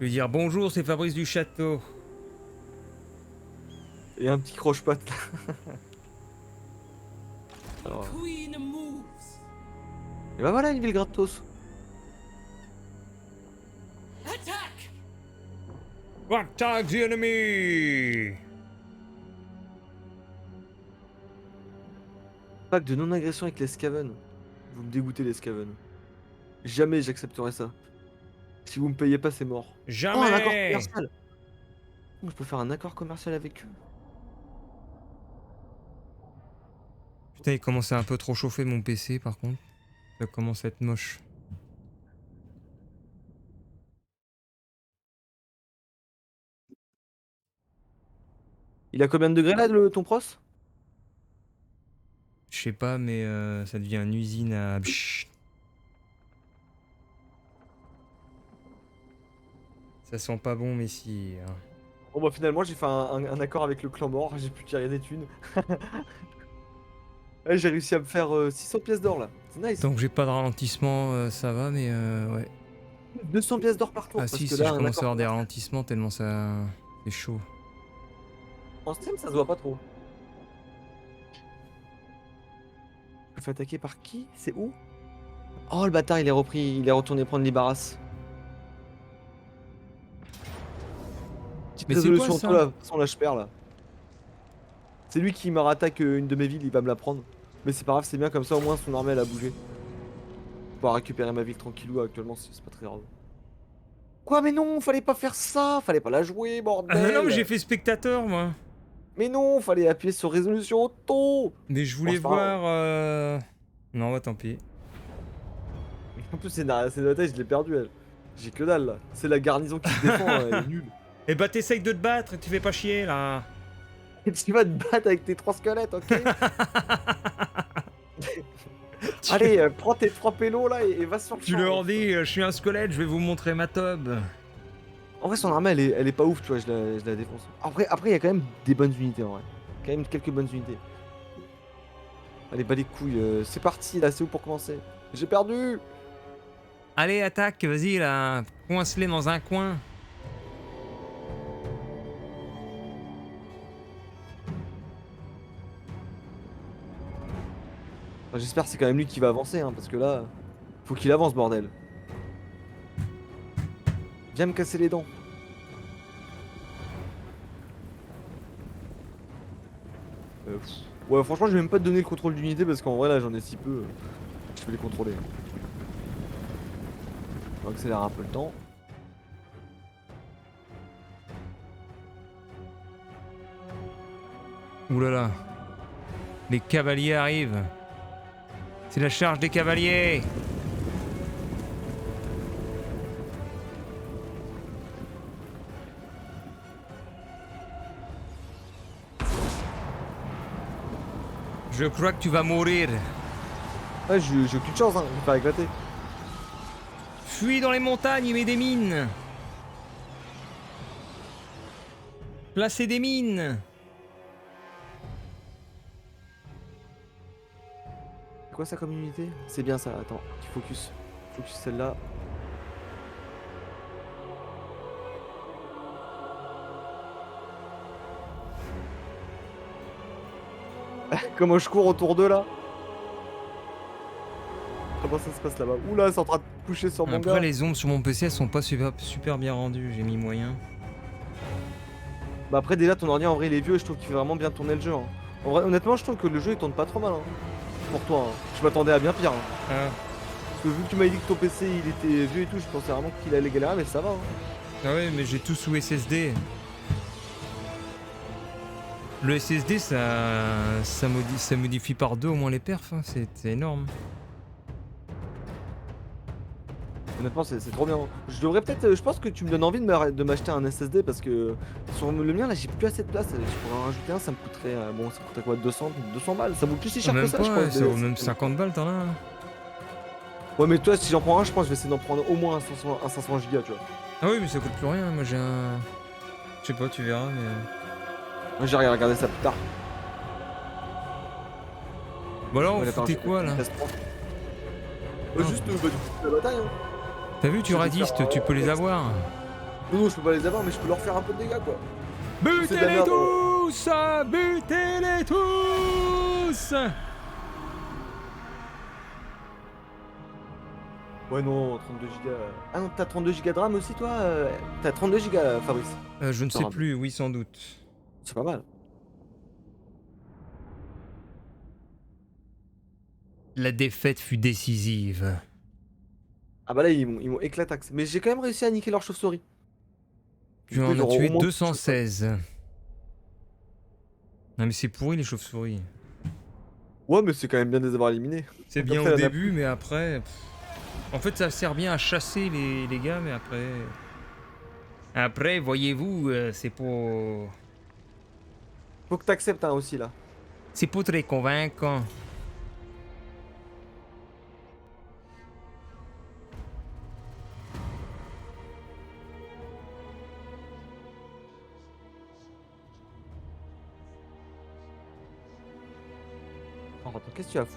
Je vais dire bonjour, c'est Fabrice du Château. Et un petit croche-patte là. Alors, Queen moves. et bah voilà une ville gratos. Attack! Attack the enemy! Pacte de non-agression avec les Skaven. Vous me dégoûtez les Skaven. Jamais j'accepterai ça. Si vous me payez pas, c'est mort. Oh, un accord Jamais. commercial. Oh, je peux faire un accord commercial avec eux. Putain, il commence à un peu trop chauffer mon PC par contre. Ça commence à être moche. Il a combien de degrés là, ton pros? Je sais pas, mais ça devient une usine à... Bchut. Ça sent pas bon, messire. Bon bah finalement j'ai fait un accord avec le clan mort, j'ai pu tirer des thunes. Ouais, j'ai réussi à me faire 600 pièces d'or là. C'est nice. Tant que j'ai pas de ralentissement, ça va, mais ouais. 200 pièces d'or par tour Ah parce si, que si là je un commence à accord avoir des commercial. ralentissements tellement ça... C'est chaud. En stream ça se voit pas trop. Je me fais attaquer par qui? C'est où? Oh le bâtard il est repris, il est retourné prendre l'Ibaras. Petite Mais c'est quoi résolution auto ça? là, de toute façon là je perds là. C'est lui qui me rattaque une de mes villes, il va me la prendre. Mais c'est pas grave, c'est bien comme ça au moins son armée elle a bougé. Je pourrais récupérer ma ville tranquillou actuellement, c'est pas très grave. Quoi mais non, fallait pas faire ça, fallait pas la jouer Ah non, mais j'ai bordel. fait spectateur moi. Mais non, fallait appuyer sur résolution auto. Mais je Bon voulais c'est pas grave. voir... Non, bah tant pis. En plus c'est c'est la taille, je l'ai perdu elle. J'ai que dalle là. C'est la garnison qui se défend, hein, elle est nulle. Eh bah t'essayes de te battre, tu fais pas chier là. Et tu vas te battre avec tes 3 squelettes, ok? Allez, prends tes 3 pélos là et va sur le Tu champ. leur dis, je suis un squelette, je vais vous montrer ma tub. En vrai, son armée, elle est pas ouf, tu vois, je la défonce. Après, il y a quand même des bonnes unités, en vrai. Quand même quelques bonnes unités. Allez, bas les couilles, c'est parti, là, c'est où pour commencer? J'ai perdu! Allez, attaque, vas-y là, coince-les dans un coin. Enfin, j'espère que c'est quand même lui qui va avancer, hein, parce que là, faut qu'il avance, bordel. Viens me casser les dents. Pff. Ouais, franchement, je vais même pas te donner le contrôle d'unité, parce qu'en vrai, là, j'en ai si peu. Je vais les contrôler. On va accélérer un peu le temps. Ouh là là. Les cavaliers arrivent. C'est la charge des cavaliers. Je crois que tu vas mourir. Ouais, j'ai aucune chance, hein, je vais me faire éclater. Fuis dans les montagnes et mets des mines. Placez des mines. C'est quoi ça comme unité? C'est bien ça, attends, petit focus. Focus celle-là. Comment je cours autour d'eux là? Comment ça se passe là-bas? Oula, c'est en train de toucher sur mon Après gars. les ombres sur mon PC elles sont pas super bien rendues, j'ai mis moyen. Bah après déjà ton ordi en vrai il est vieux et je trouve qu'il fait vraiment bien tourner le jeu. Hein. En vrai, honnêtement je trouve que le jeu il tourne pas trop mal. Hein. Pour toi, hein. Je m'attendais à bien pire. Hein. Ah, Parce que vu que tu m'as dit que ton PC il était vieux et tout, je pensais vraiment qu'il allait galérer mais ça va. Hein. ah ouais mais j'ai tout sous SSD. Le SSD ça modifie par deux au moins les perfs, hein. C'est énorme. Honnêtement c'est trop bien. Hein. Je devrais peut-être, je pense que tu me donnes envie de m'acheter un SSD parce que sur le mien là j'ai plus assez de place. Je pourrais en rajouter un, ça me coûterait, bon ça me coûterait quoi 200 balles. Ça vaut plus si cher que Même ça pas, je crois. ouais, ça vaut même 50 balles t'en as là. Ouais mais toi si j'en prends un je pense que je vais essayer d'en prendre au moins un 500 gigas tu vois. Ah oui mais ça coûte plus rien, moi j'ai un... Je sais pas, tu verras mais... Moi j'ai regardé ça plus tard. Bon alors on Ouais, attends, foutait j'ai- quoi là? Juste bah, du coup, la bataille hein. T'as vu tu Je vais radistes, faire, tu peux les avoir. Non, je peux pas les avoir, mais je peux leur faire un peu de dégâts quoi. C'est de la Butez-les merde, tous! Butez-les tous! Ouais, non, 32 gigas. Ah non, t'as 32 gigas de RAM aussi toi T'as 32 gigas, Fabrice. Je ne sais RAM. plus, oui sans doute. C'est pas mal. La défaite fut décisive. Ah bah là, ils m'ont éclatax. Mais j'ai quand même réussi à niquer leur chauve-souris. Tu Du coup, en ils as auront tué au moins 216. Non mais c'est pourri les chauves-souris. Ouais, mais c'est quand même bien de les avoir éliminés. C'est Comme bien ça, au il y en a début, plus. mais après... En fait, ça sert bien à chasser les gars, mais après... Après, voyez-vous, c'est pas... Faut que t'acceptes hein, aussi là. C'est pas très convaincant. Oh, attends, qu'est-ce que tu as foutu?